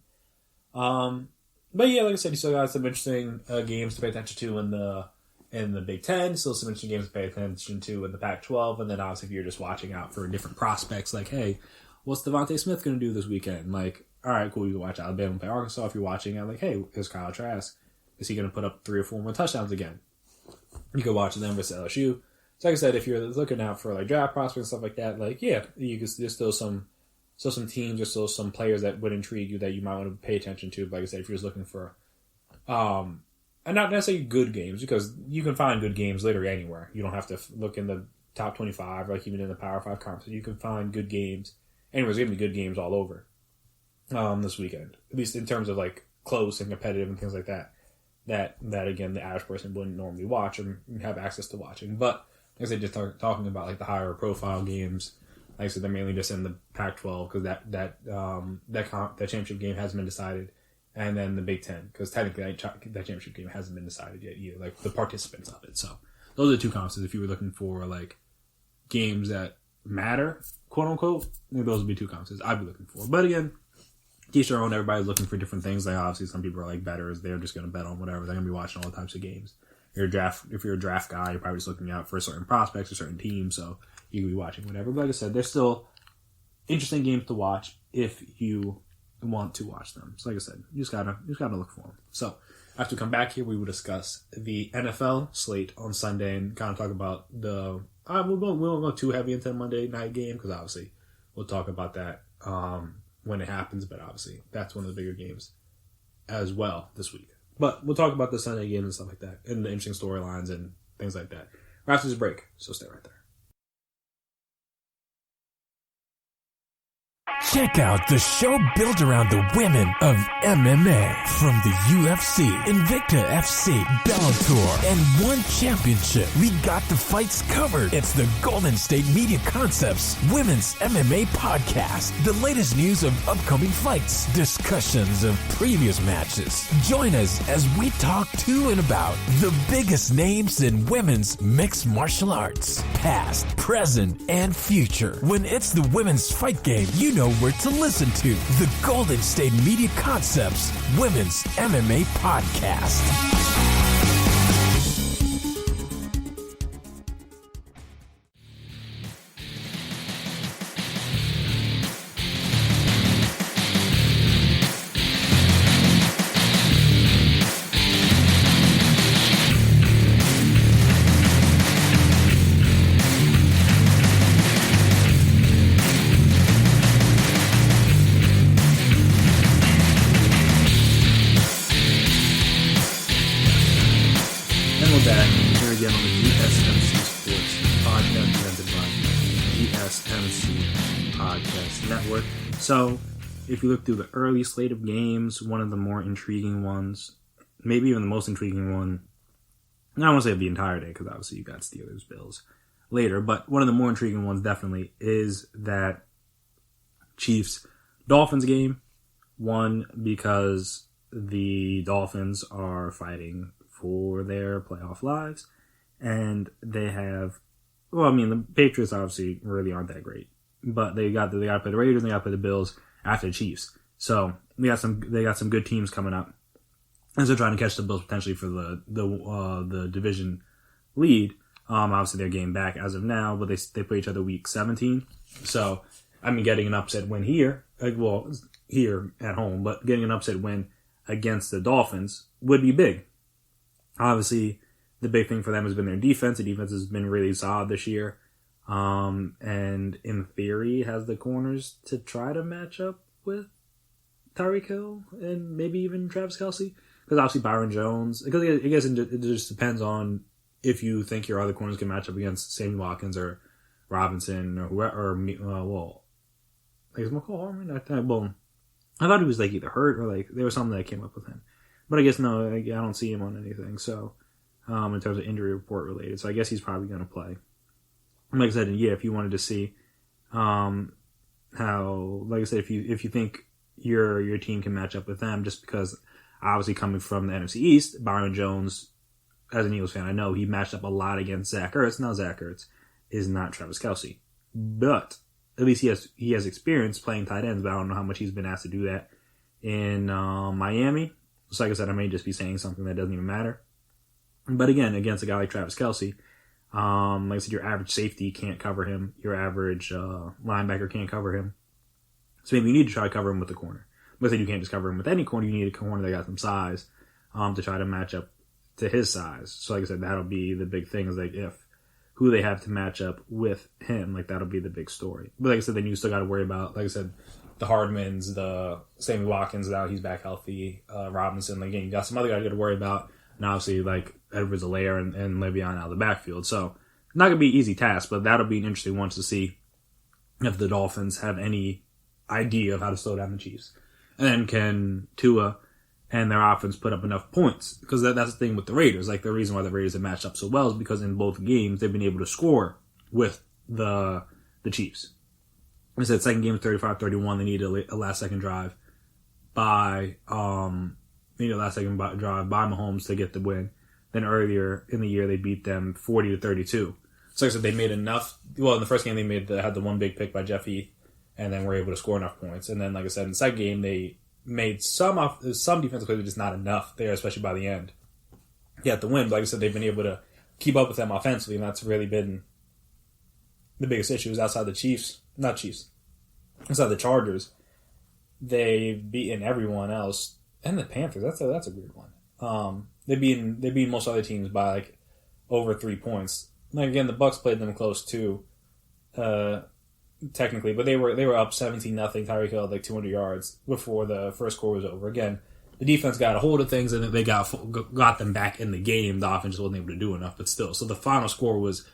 But yeah, like I said, you still got some interesting games to pay attention to in the Big Ten, still some interesting games to pay attention to in the Pac-12, and then obviously if you're just watching out for different prospects, like, hey, what's Devontae Smith going to do this weekend? Like, all right, cool, you can watch Alabama play Arkansas. If you're watching it, like, hey, here's Kyle Trask. Is he going to put up 3 or 4 more touchdowns again? You can watch them versus LSU. So like I said, if you're looking out for like draft prospects and stuff like that, like, yeah, there's still some teams, there's still some players that would intrigue you that you might want to pay attention to. But like I said, if you're just looking for, and not necessarily good games, because you can find good games literally anywhere. You don't have to look in the top 25, like even in the Power 5 conferences. You can find good games. Anyways, there's going to be good games all over this weekend, at least in terms of like close and competitive and things like that. That again, the average person wouldn't normally watch or have access to watching. But like I said, just talking about like the higher profile games. Like I said, they're mainly just in the Pac-12 because that championship game hasn't been decided, and then the Big Ten because technically that championship game hasn't been decided yet either. Like the participants of it. So those are the two conferences. If you were looking for like games that matter, quote unquote, those would be two conferences I'd be looking for. But again, each their own. Everybody's looking for different things. Like obviously, some people are like bettors. They're just going to bet on whatever. They're going to be watching all types of games. If you're a draft guy, you're probably just looking out for certain prospects or certain teams. So you can be watching whatever. But like I said, there's still interesting games to watch if you want to watch them. So like I said, you just gotta look for them. So after we come back here, we will discuss the NFL slate on Sunday and kind of talk about we won't go too heavy into the Monday night game because obviously we'll talk about that when it happens. But obviously that's one of the bigger games as well this week. But we'll talk about the Sunday games and stuff like that and the interesting storylines and things like that right after this break. So stay right there. Check out the show built around the women of MMA. From the UFC, Invicta FC, Bellator, and One Championship. We got the fights covered. It's the Golden State Media Concepts Women's MMA Podcast. The latest news of upcoming fights, discussions of previous matches. Join us as we talk to and about the biggest names in women's mixed martial arts. Past, present, and future. When it's the women's fight game, you know where to listen to. The Golden State Media Concepts Women's MMA Podcast. Again on the GSMC Sports Podcast presented by GSMC Podcast Network. So, if you look through the early slate of games, one of the more intriguing ones, maybe even the most intriguing one, I don't want to say the entire day because obviously you got Steelers, Bills later, but one of the more intriguing ones definitely is that Chiefs-Dolphins game. One, because the Dolphins are fighting for their playoff lives. And they have, well, I mean, the Patriots obviously really aren't that great, but they got to play the Raiders and they got to play the Bills after the Chiefs. So they got some good teams coming up, and so trying to catch the Bills potentially for the division lead. Obviously they're getting back as of now, but they play each other week 17. So I mean, getting an upset win here, here at home, but getting an upset win against the Dolphins would be big. Obviously, the big thing for them has been their defense. The defense has been really solid this year. And in theory, has the corners to try to match up with Tyreek Hill and maybe even Travis Kelce. Because obviously Byron Jones, because I guess it just depends on if you think your other corners can match up against Sammy Watkins or Robinson or whoever, I guess McCall Harmon. I thought he was like either hurt or like there was something that came up with him. But I guess no, I don't see him on anything. So, in terms of injury report related. So I guess he's probably going to play. Like I said, yeah, if you wanted to see how, like I said, if you think your team can match up with them, just because obviously coming from the NFC East, Byron Jones, as an Eagles fan, I know he matched up a lot against Zach Ertz. Now Zach Ertz is not Travis Kelce, but at least he has experience playing tight ends. But I don't know how much he's been asked to do that in Miami. So like I said, I may just be saying something that doesn't even matter. But again, against a guy like Travis Kelce, like I said, your average safety can't cover him. Your average linebacker can't cover him. So maybe you need to try to cover him with the corner. But then you can't just cover him with any corner. You need a corner that got some size to try to match up to his size. So like I said, that'll be the big thing is like who they have to match up with him. Like that'll be the big story. But like I said, then you still got to worry about, like I said, the Hardmans, the Sammy Watkins, now he's back healthy. Robinson, like, again, you got some other guys you got to worry about. And obviously, like, Edwards-Helaire and Le'Veon out of the backfield. So, not going to be an easy task, but that'll be an interesting one to see if the Dolphins have any idea of how to slow down the Chiefs. And then can Tua and their offense put up enough points? Because that's the thing with the Raiders. Like, the reason why the Raiders have matched up so well is because in both games, they've been able to score with the Chiefs. I said second game 35-31, they needed a last-second drive by Mahomes to get the win. Then earlier in the year, they beat them 40-32. So like I said, they made enough. Well, in the first game, they had the one big pick by Jeff Heath, and then were able to score enough points. And then, like I said, in the second game, they made some defensive plays, but just not enough there, especially by the end. Yeah, to win. But like I said, they've been able to keep up with them offensively, and that's really been the biggest issue. Is outside outside the Chargers, they've beaten everyone else, and the Panthers. That's a weird one. They've beaten most other teams by like over 3 points. Like again, the Bucs played them close too, technically, but they were up 17-0. Tyreek Hill had like 200 yards before the first quarter was over. Again, the defense got a hold of things and they got them back in the game. The offense just wasn't able to do enough, but still. So the final score was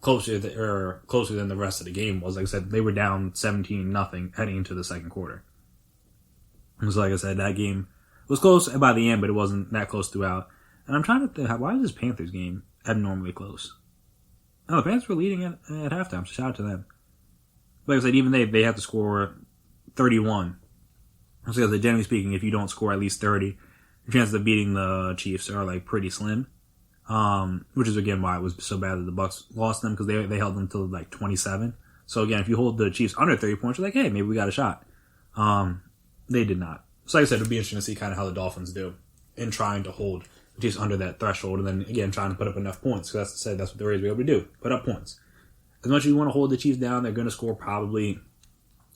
closer than the rest of the game was. Like I said, they were down 17-0 heading into the second quarter. And so like I said, that game was close by the end, but it wasn't that close throughout. And I'm trying to think, why is this Panthers game abnormally close? Oh, the Panthers were leading at halftime, so shout out to them. Like I said, even they have to score 31. So generally speaking, if you don't score at least 30, your chances of beating the Chiefs are like pretty slim. Which is again why it was so bad that the Bucs lost them, because they held them till like 27. So again, if you hold the Chiefs under 30 points, you're like, hey, maybe we got a shot. They did not. So like I said, it'll be interesting to see kind of how the Dolphins do in trying to hold the Chiefs under that threshold, and then again trying to put up enough points. Because that's what the Raiders will be able to do, put up points. As much as you want to hold the Chiefs down, they're going to score probably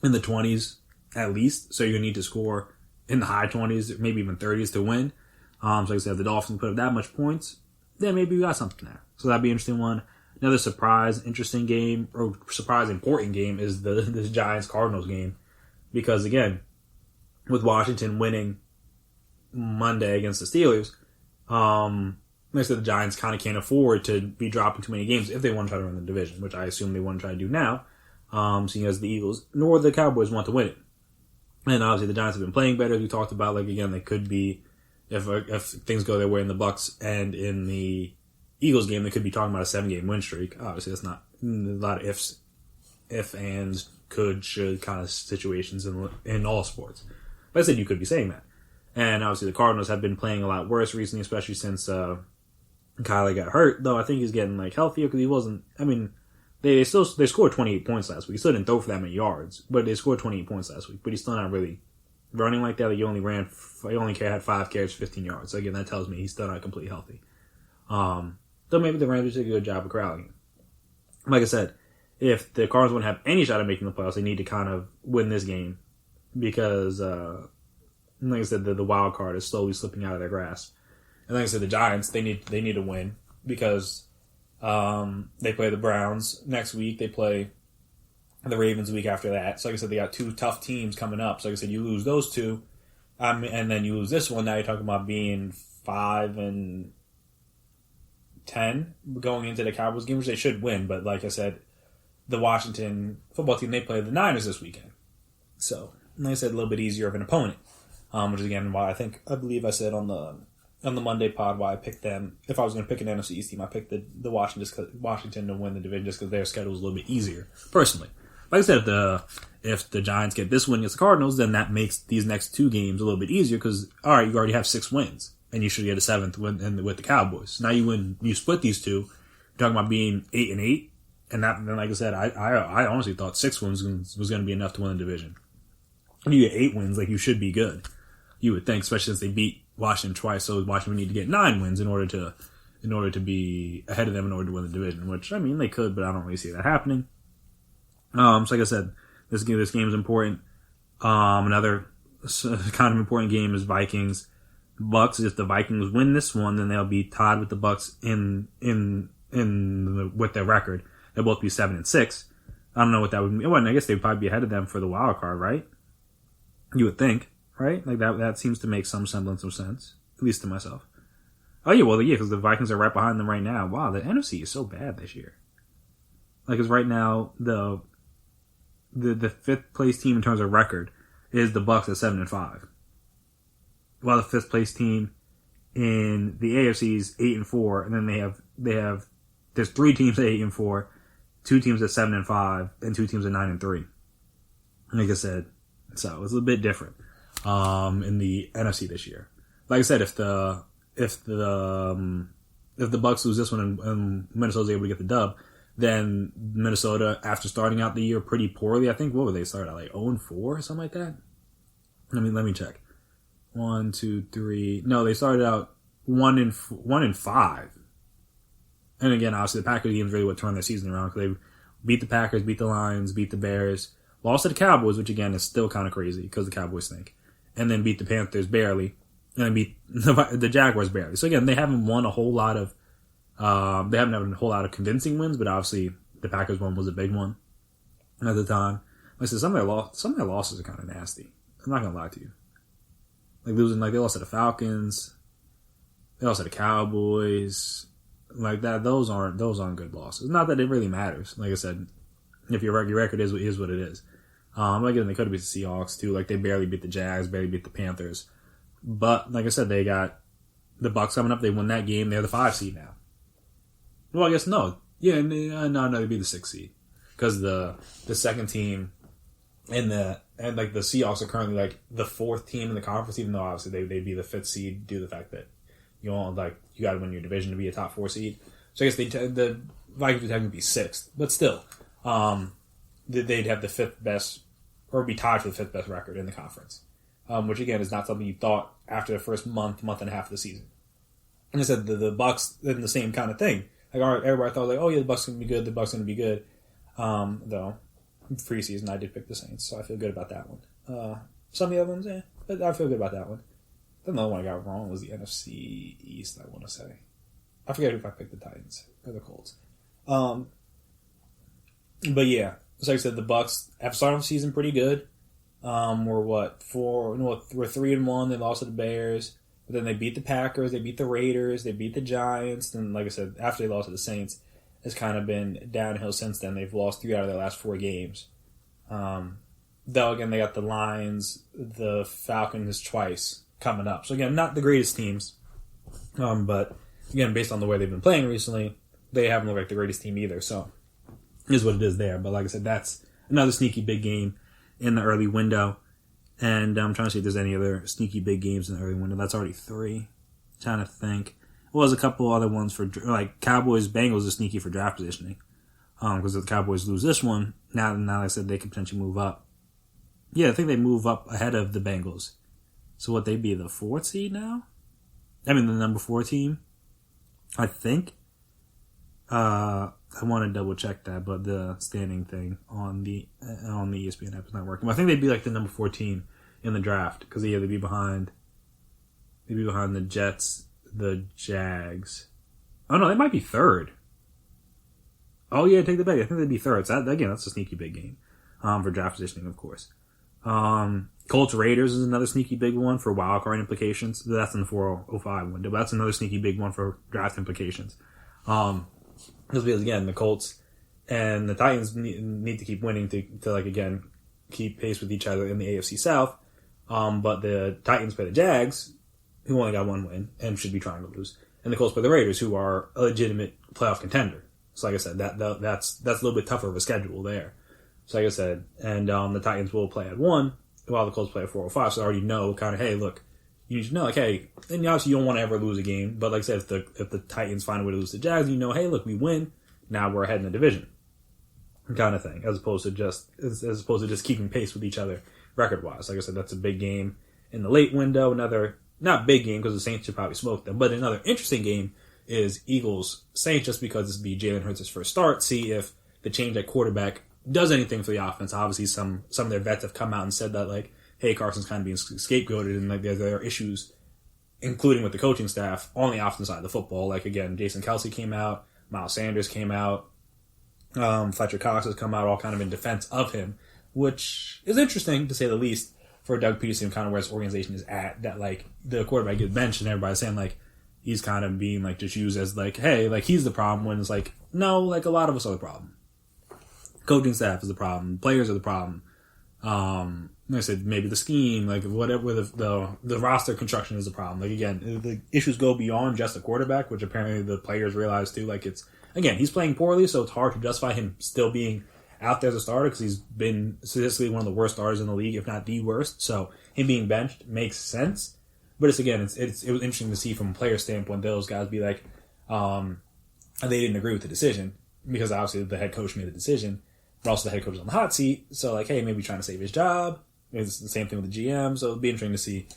in the 20s at least. So you're going to need to score in the high 20s, maybe even 30s to win. So like I said, if the Dolphins put up that much points, then maybe we got something there. So that'd be an interesting one. Another surprise, interesting game, or surprise, important game is the Giants-Cardinals game. Because again, with Washington winning Monday against the Steelers, like I said, the Giants kind of can't afford to be dropping too many games if they want to try to win the division, which I assume they want to try to do now, seeing as the Eagles nor the Cowboys want to win it. And obviously the Giants have been playing better, as we talked about. Like again, they could be, if things go their way in the Bucs and in the Eagles game, they could be talking about a 7-game win streak. Obviously, that's not a lot of if, ands, could, should kind of situations in all sports. But I said you could be saying that. And obviously the Cardinals have been playing a lot worse recently, especially since Kyler got hurt. Though I think he's getting like healthier, because he wasn't. I mean, they scored 28 points last week. He still didn't throw for that many yards, but they scored 28 points last week. But he's still not really running like that. Like he only had 5 carries, 15 yards. So again, that tells me he's still not completely healthy. Though maybe the Rams did a good job of corralling him. Like I said, if the Cardinals wouldn't have any shot at making the playoffs, they need to kind of win this game, because like I said, the wild card is slowly slipping out of their grasp. And like I said, the Giants, they need to win, because they play the Browns next week. They play the Ravens the week after that. So like I said, they got 2 tough teams coming up. So like I said, you lose those 2, and then you lose this one. Now you're talking about being 5-10 going into the Cowboys game, which they should win. But like I said, the Washington football team, they play the Niners this weekend. So like I said, a little bit easier of an opponent. Which is again why I believe I said on the Monday pod why I picked them. If I was going to pick an NFC East team, I picked the Washington to win the division, just because their schedule is a little bit easier. Personally, like I said, if the Giants get this win against the Cardinals, then that makes these next 2 games a little bit easier, because all right, you already have 6 wins, and you should get a 7th win with the Cowboys. Now you split these 2. You're talking about being 8-8, and then like I said, I honestly thought 6 wins was going to be enough to win the division. When you get 8 wins, like you should be good. You would think, especially since they beat Washington twice, so Washington would need to get 9 wins in order to be ahead of them in order to win the division. Which I mean, they could, but I don't really see that happening. So like I said, this game is important. Another kind of important game is Vikings Bucs. If the Vikings win this one, then they'll be tied with the Bucs with their record. They'll both be 7-6. I don't know what that would mean. Well, I guess they'd probably be ahead of them for the wild card, right? You would think. Right? Like that seems to make some semblance of sense, at least to myself. Oh yeah, well yeah, because the Vikings are right behind them right now. Wow, the NFC is so bad this year. Like, because right now the 5th place team in terms of record is the Bucs at 7-5, while the 5th place team in the AFC is 8-4, and then there's 3 teams at 8-4, 2 teams at 7-5, and 2 teams at 9-3. Like I said, so it's a bit different. In the NFC this year. Like I said, if the Bucs lose this one and Minnesota's able to get the dub, then Minnesota, after starting out the year pretty poorly, I think, what would they start at, like 0-4 or something like that? Let me check. 1, 2, 3. No, they started out 1-5. And again, obviously the Packers game is really what turned their season around, because they beat the Packers, beat the Lions, beat the Bears, lost to the Cowboys, which again is still kind of crazy because the Cowboys stink. And then beat the Panthers barely, and then beat the Jaguars barely. So again, they haven't won a whole lot of, they haven't had a whole lot of convincing wins, but obviously the Packers one was a big one at the time. Like I said, some of their losses are kind of nasty. I'm not gonna lie to you. Like losing, like they lost to the Falcons, they lost to the Cowboys, like that. Those aren't good losses. Not that it really matters. Like I said, if your record is what it is. Again, they could have beat the Seahawks too. Like they barely beat the Jags, barely beat the Panthers. But like I said, they got the Bucs coming up. They won that game. They're the 5 seed now. Well, I guess no. Yeah, no, they'd be the 6 seed because the second team and the Seahawks are currently like the 4th team in the conference. Even though obviously they'd be the 5th seed due to the fact that you got to win your division to be a top 4 seed. So I guess the Vikings would technically be 6th, but still, they'd have the 5th best or be tied for the 5th best record in the conference. Which again is not something you thought after the first month and a half of the season. And I said the Bucs did the same kind of thing. Like everybody thought like, oh yeah, the Bucs gonna be good. The Bucs gonna be good. Though preseason I did pick the Saints, so I feel good about that one. Some of the other ones, but I feel good about that one. Another one I got wrong was the NFC East. I want to say, I forget if I picked the Titans or the Colts. But yeah, so like I said, the Bucs have started the season pretty good. We're 3-1. They lost to the Bears, but then they beat the Packers, they beat the Raiders, they beat the Giants. And like I said, after they lost to the Saints, it's kind of been downhill since then. They've lost 3 out of their last 4 games. Though again, they got the Lions, the Falcons twice coming up. So again, not the greatest teams. But again, based on the way they've been playing recently, they haven't looked like the greatest team either. So it is what it is there. But like I said, that's another sneaky big game in the early window. And I'm trying to see if there's any other sneaky big games in the early window. That's already 3. I'm trying to think. Well, there's a couple other ones for, like, Cowboys-Bengals is sneaky for draft positioning. Because if the Cowboys lose this one, now I said they could potentially move up. Yeah, I think they move up ahead of the Bengals. So what, they'd be the 4th seed now? I mean, the number 4 team? I think. I want to double check that, but the standing thing on the ESPN app is not working. But I think they'd be like the number 4 team in the draft because they'd be behind the Jets, the Jags. Oh no, they might be 3rd. Oh yeah, take the bet. I think they'd be 3rd. So that's a sneaky big game for draft positioning, of course. Colts Raiders is another sneaky big one for wildcard implications. That's in the 405 window. But that's another sneaky big one for draft implications. Because again, the Colts and the Titans need to keep winning to like again keep pace with each other in the AFC South. But the Titans play the Jags, who only got 1 win and should be trying to lose, and the Colts play the Raiders, who are a legitimate playoff contender. So like I said, that's a little bit tougher of a schedule there. So like I said, and the Titans will play at 1 while the Colts play at 405. So I already know kind of, hey, look, you need to know, like, hey, and obviously you don't want to ever lose a game, but like I said, if the Titans find a way to lose the Jags, you know, hey, look, we win, now we're ahead in the division, kind of thing, as opposed to just keeping pace with each other record wise. Like I said, that's a big game in the late window. Another not big game because the Saints should probably smoke them, but another interesting game is Eagles Saints, just because this will be Jalen Hurts' first start. See if the change at quarterback does anything for the offense. Obviously, some of their vets have come out and said that, like, hey, Carson's kind of being scapegoated, and like there are issues, including with the coaching staff on the offensive side of the football. Like again, Jason Kelce came out, Miles Sanders came out, Fletcher Cox has come out, all kind of in defense of him, which is interesting to say the least for Doug Peterson, kind of where his organization is at. That like the quarterback gets benched and everybody's saying like he's kind of being like just used as like, hey, like he's the problem, when it's like, no, like a lot of us are the problem. Coaching staff is the problem. Players are the problem. Like I said, maybe the scheme, like whatever, the roster construction is the problem. Like again, the issues go beyond just the quarterback, which apparently the players realize too. Like it's, again, he's playing poorly, so it's hard to justify him still being out there as a starter because he's been statistically one of the worst starters in the league, if not the worst. So him being benched makes sense. But it was interesting to see from a player standpoint, those guys be like, they didn't agree with the decision because obviously the head coach made the decision, but also the head coach is on the hot seat. So like, hey, maybe trying to save his job. It's the same thing with the GM, so it'll be interesting to see.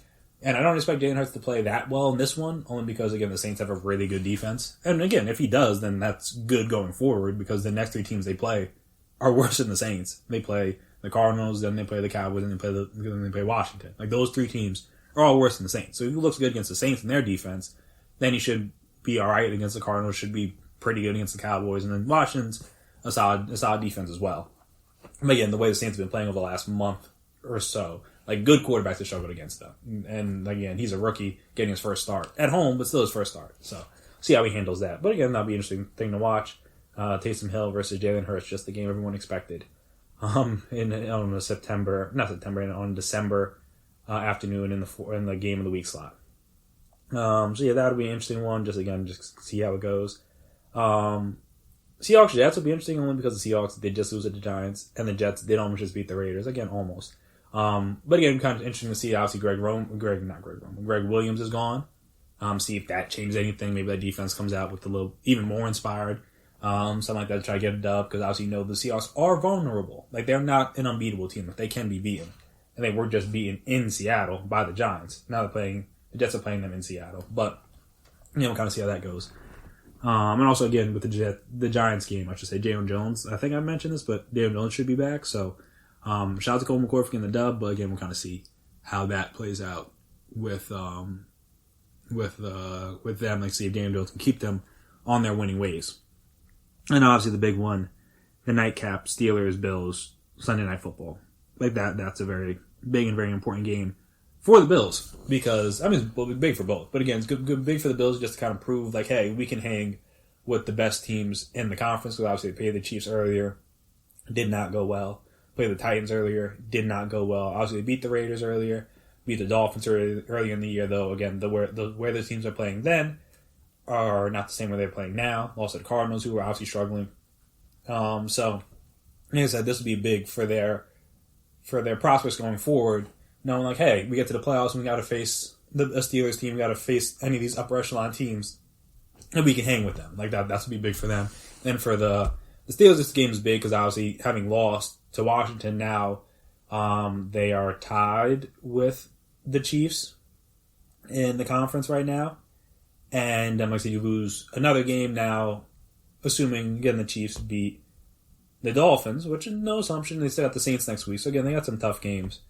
And I don't expect Jalen Hurts to play that well in this one, only because, again, the Saints have a really good defense. And again, if he does, then that's good going forward, because the next 3 teams they play are worse than the Saints. They play the Cardinals, then they play the Cowboys, and then they play Washington. Like, those 3 teams are all worse than the Saints. So if he looks good against the Saints and their defense, then he should be all right against the Cardinals, should be pretty good against the Cowboys, and then Washington's a solid defense as well. But again, the way the Saints have been playing over the last month or so, like, good quarterbacks have struggled against them. And again, he's a rookie getting his first start at home, but still his first start. So see how he handles that. But again, that'll be an interesting thing to watch. Taysom Hill versus Jalen Hurts, just the game everyone expected. On December afternoon in the game of the week slot. So yeah, that'll be an interesting one. Just see how it goes. Seahawks Jets will be interesting only because the Seahawks did just lose to the Giants, and the Jets did almost just beat the Raiders again, almost. But again, kind of interesting to see. Obviously, Greg Williams is gone. See if that changes anything. Maybe that defense comes out with a little even more inspired. Something like that to try to get a dub, because obviously the Seahawks are vulnerable. Like, they're not an unbeatable team. They can be beaten. And they were just beaten in Seattle by the Giants. Now the Jets are playing them in Seattle. But, we'll kind of see how that goes. And also, again, with the Giants game, I should say, Jalen Jones. I think I mentioned this, but Jalen Jones should be back. So, shout out to Cole McCoy for getting the dub. But again, we'll kind of see how that plays out with them. Like, see if Jalen Jones can keep them on their winning ways. And obviously the big one, the nightcap, Steelers-Bills, Sunday Night Football. Like that's a very big and very important game for the Bills. Because, it's big for both. But again, it's good big for the Bills just to kind of prove, like, hey, we can hang with the best teams in the conference. Because obviously they played the Chiefs earlier. Did not go well. Played the Titans earlier. Did not go well. Obviously they beat the Raiders earlier. Beat the Dolphins earlier in the year, though. Again, where the teams are playing then are not the same way they're playing now. Also the Cardinals, who are obviously struggling. So, like I said, this would be big for their prospects going forward. Knowing, like, hey, we get to the playoffs and we got to face a Steelers team. We got to face any of these upper echelon teams, and we can hang with them. Like that would be big for them. And for the Steelers, this game is big because obviously having lost to Washington now, they are tied with the Chiefs in the conference right now. And like I said, you lose another game now, assuming, again, the Chiefs beat the Dolphins, which is no assumption. They still got the Saints next week. So, again, they got some tough games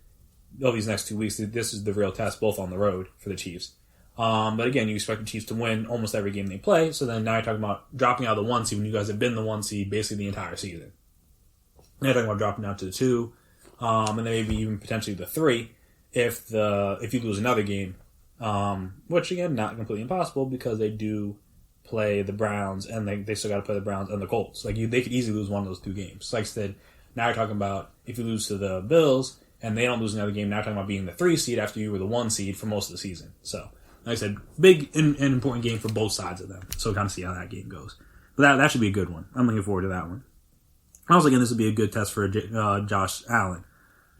over these next 2 weeks. This is the real test, both on the road for the Chiefs. But, again, you expect the Chiefs to win almost every game they play. So then now you're talking about dropping out of the 1 seed when you guys have been the 1 seed basically the entire season. Now you're talking about dropping down to the 2, and then maybe even potentially the 3 if you lose another game. Which, again, not completely impossible because they do play the Browns, and they still got to play the Browns and the Colts. Like, they could easily lose one of those 2 games. Like I said, now you're talking about if you lose to the Bills and they don't lose another game, now you're talking about being the 3 seed after you were the 1 seed for most of the season. So, like I said, big and important game for both sides of them. So, kind of see how that game goes. But that should be a good one. I'm looking forward to that one. Also, again, this would be a good test for Josh Allen.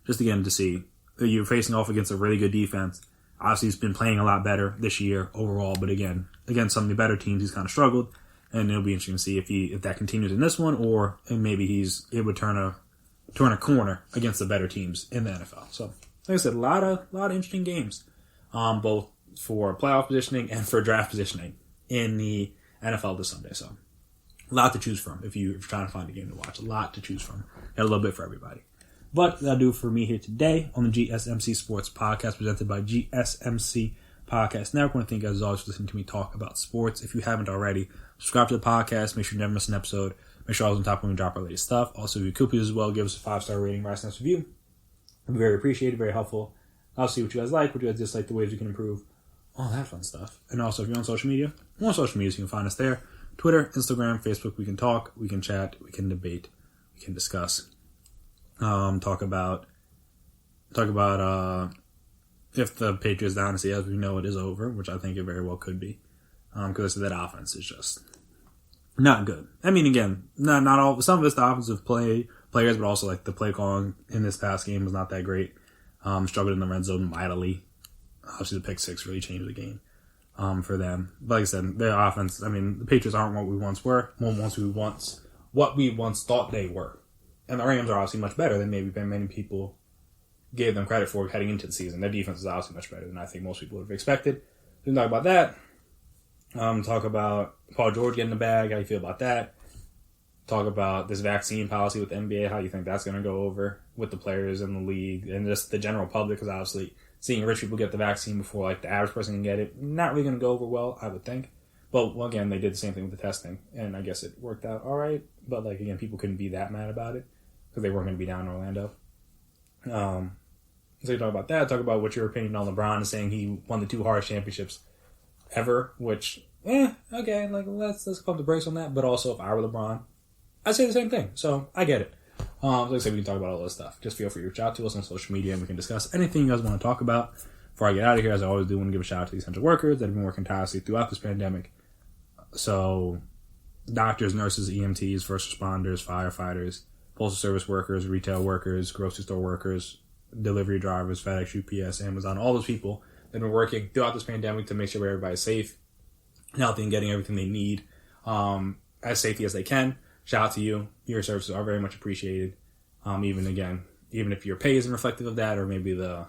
Just, again, to see that you're facing off against a really good defense. Obviously, he's been playing a lot better this year overall, but again, against some of the better teams, he's kind of struggled, and it'll be interesting to see if that continues in this one, or maybe he's able to turn a corner against the better teams in the NFL. So, like I said, a lot of interesting games, both for playoff positioning and for draft positioning in the NFL this Sunday. So, a lot to choose from if you're trying to find a game to watch. A lot to choose from. Got a little bit for everybody. But that'll do it for me here today on the GSMC Sports Podcast presented by GSMC Podcast Network. I want to thank you guys as always for listening to me talk about sports. If you haven't already, subscribe to the podcast. Make sure you never miss an episode. Make sure I was on top when we drop our latest stuff. Also, if you could please as well, give us a 5-star rating, write us a nice review. It'd be very appreciated, very helpful. I'll see what you guys like, what you guys dislike, the ways we can improve, all that fun stuff. And also, if you're on social media, more social media, so you can find us there. Twitter, Instagram, Facebook. We can talk, we can chat, we can debate, we can discuss. Talk about if the Patriots dynasty, as we know it, is over, which I think it very well could be, because that offense is just not good. I mean, again, not all. Some of it's the offensive players, but also like the play calling in this past game was not that great. Struggled in the red zone mightily. Obviously, the pick 6 really changed the game for them. But like I said, their offense. I mean, the Patriots aren't what we once were. What we once thought they were. And the Rams are obviously much better than maybe many people gave them credit for heading into the season. Their defense is obviously much better than I think most people would have expected. We can talk about that. Talk about Paul George getting the bag. How you feel about that? Talk about this vaccine policy with the NBA. How you think that's going to go over with the players in the league and just the general public? Because obviously seeing rich people get the vaccine before like the average person can get it, not really going to go over well, I would think. But well, again, they did the same thing with the testing, and I guess it worked out all right. But like again, people couldn't be that mad about it because they weren't going to be down in Orlando. So you talk about that. Talk about what your opinion on LeBron is saying he won the 2 hardest championships ever, which, okay, like, let's pump the brakes on that. But also, if I were LeBron, I'd say the same thing. So, I get it. Like I said, we can talk about all this stuff. Just feel free to reach out to us on social media, and we can discuss anything you guys want to talk about. Before I get out of here, as I always do, I want to give a shout out to the essential workers that have been working tirelessly throughout this pandemic. So, doctors, nurses, EMTs, first responders, firefighters, postal service workers, retail workers, grocery store workers, delivery drivers, FedEx, UPS, Amazon, all those people that have been working throughout this pandemic to make sure everybody's safe, healthy, and getting everything they need as safely as they can. Shout out to you. Your services are very much appreciated. Even if your pay isn't reflective of that, or maybe the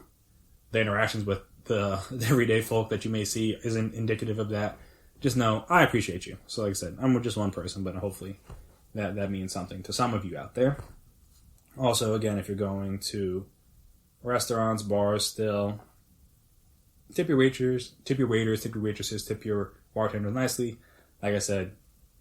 interactions with the everyday folk that you may see isn't indicative of that, just know I appreciate you. So like I said, I'm just one person, but hopefully that means something to some of you out there. Also, again, if you're going to restaurants, bars, still, tip your waiters, tip your waitresses, tip your bartenders nicely. Like I said,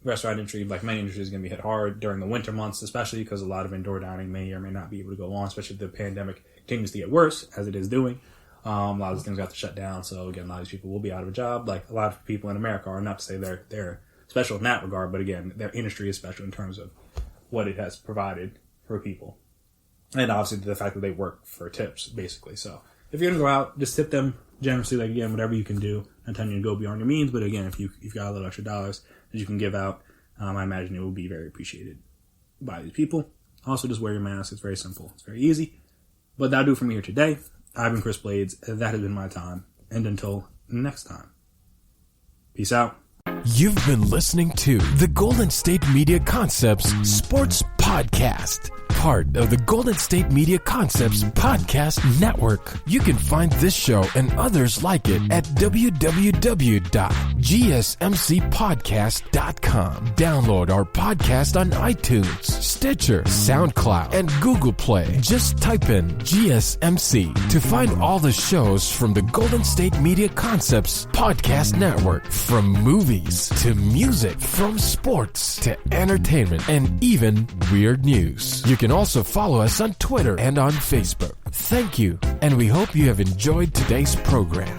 restaurant industry, like many industries, is going to be hit hard during the winter months, especially because a lot of indoor dining may or may not be able to go on, especially if the pandemic continues to get worse, as it is doing. A lot of these things have to shut down. So again, a lot of these people will be out of a job. Like a lot of people in America are, not to say they're special in that regard, but again, their industry is special in terms of what it has provided for people. And obviously the fact that they work for tips, basically. So if you're going to go out, just tip them generously, like again, whatever you can do. I'm not telling you to go beyond your means, but again, if you've got a little extra dollars that you can give out, I imagine it will be very appreciated by these people. Also, just wear your mask. It's very simple. It's very easy. But that'll do for me here today. I've been Chris Blades. That has been my time. And until next time, peace out. You've been listening to the Golden State Media Concepts Sports Podcast, part of the Golden State Media Concepts Podcast Network. You can find this show and others like it at www.gsmcpodcast.com. Download our podcast on iTunes, Stitcher, SoundCloud, and Google Play. Just type in GSMC to find all the shows from the Golden State Media Concepts Podcast Network, from movies to music, from sports to entertainment, and even weird news. You can also follow us on Twitter and on Facebook. Thank you, and we hope you have enjoyed today's program.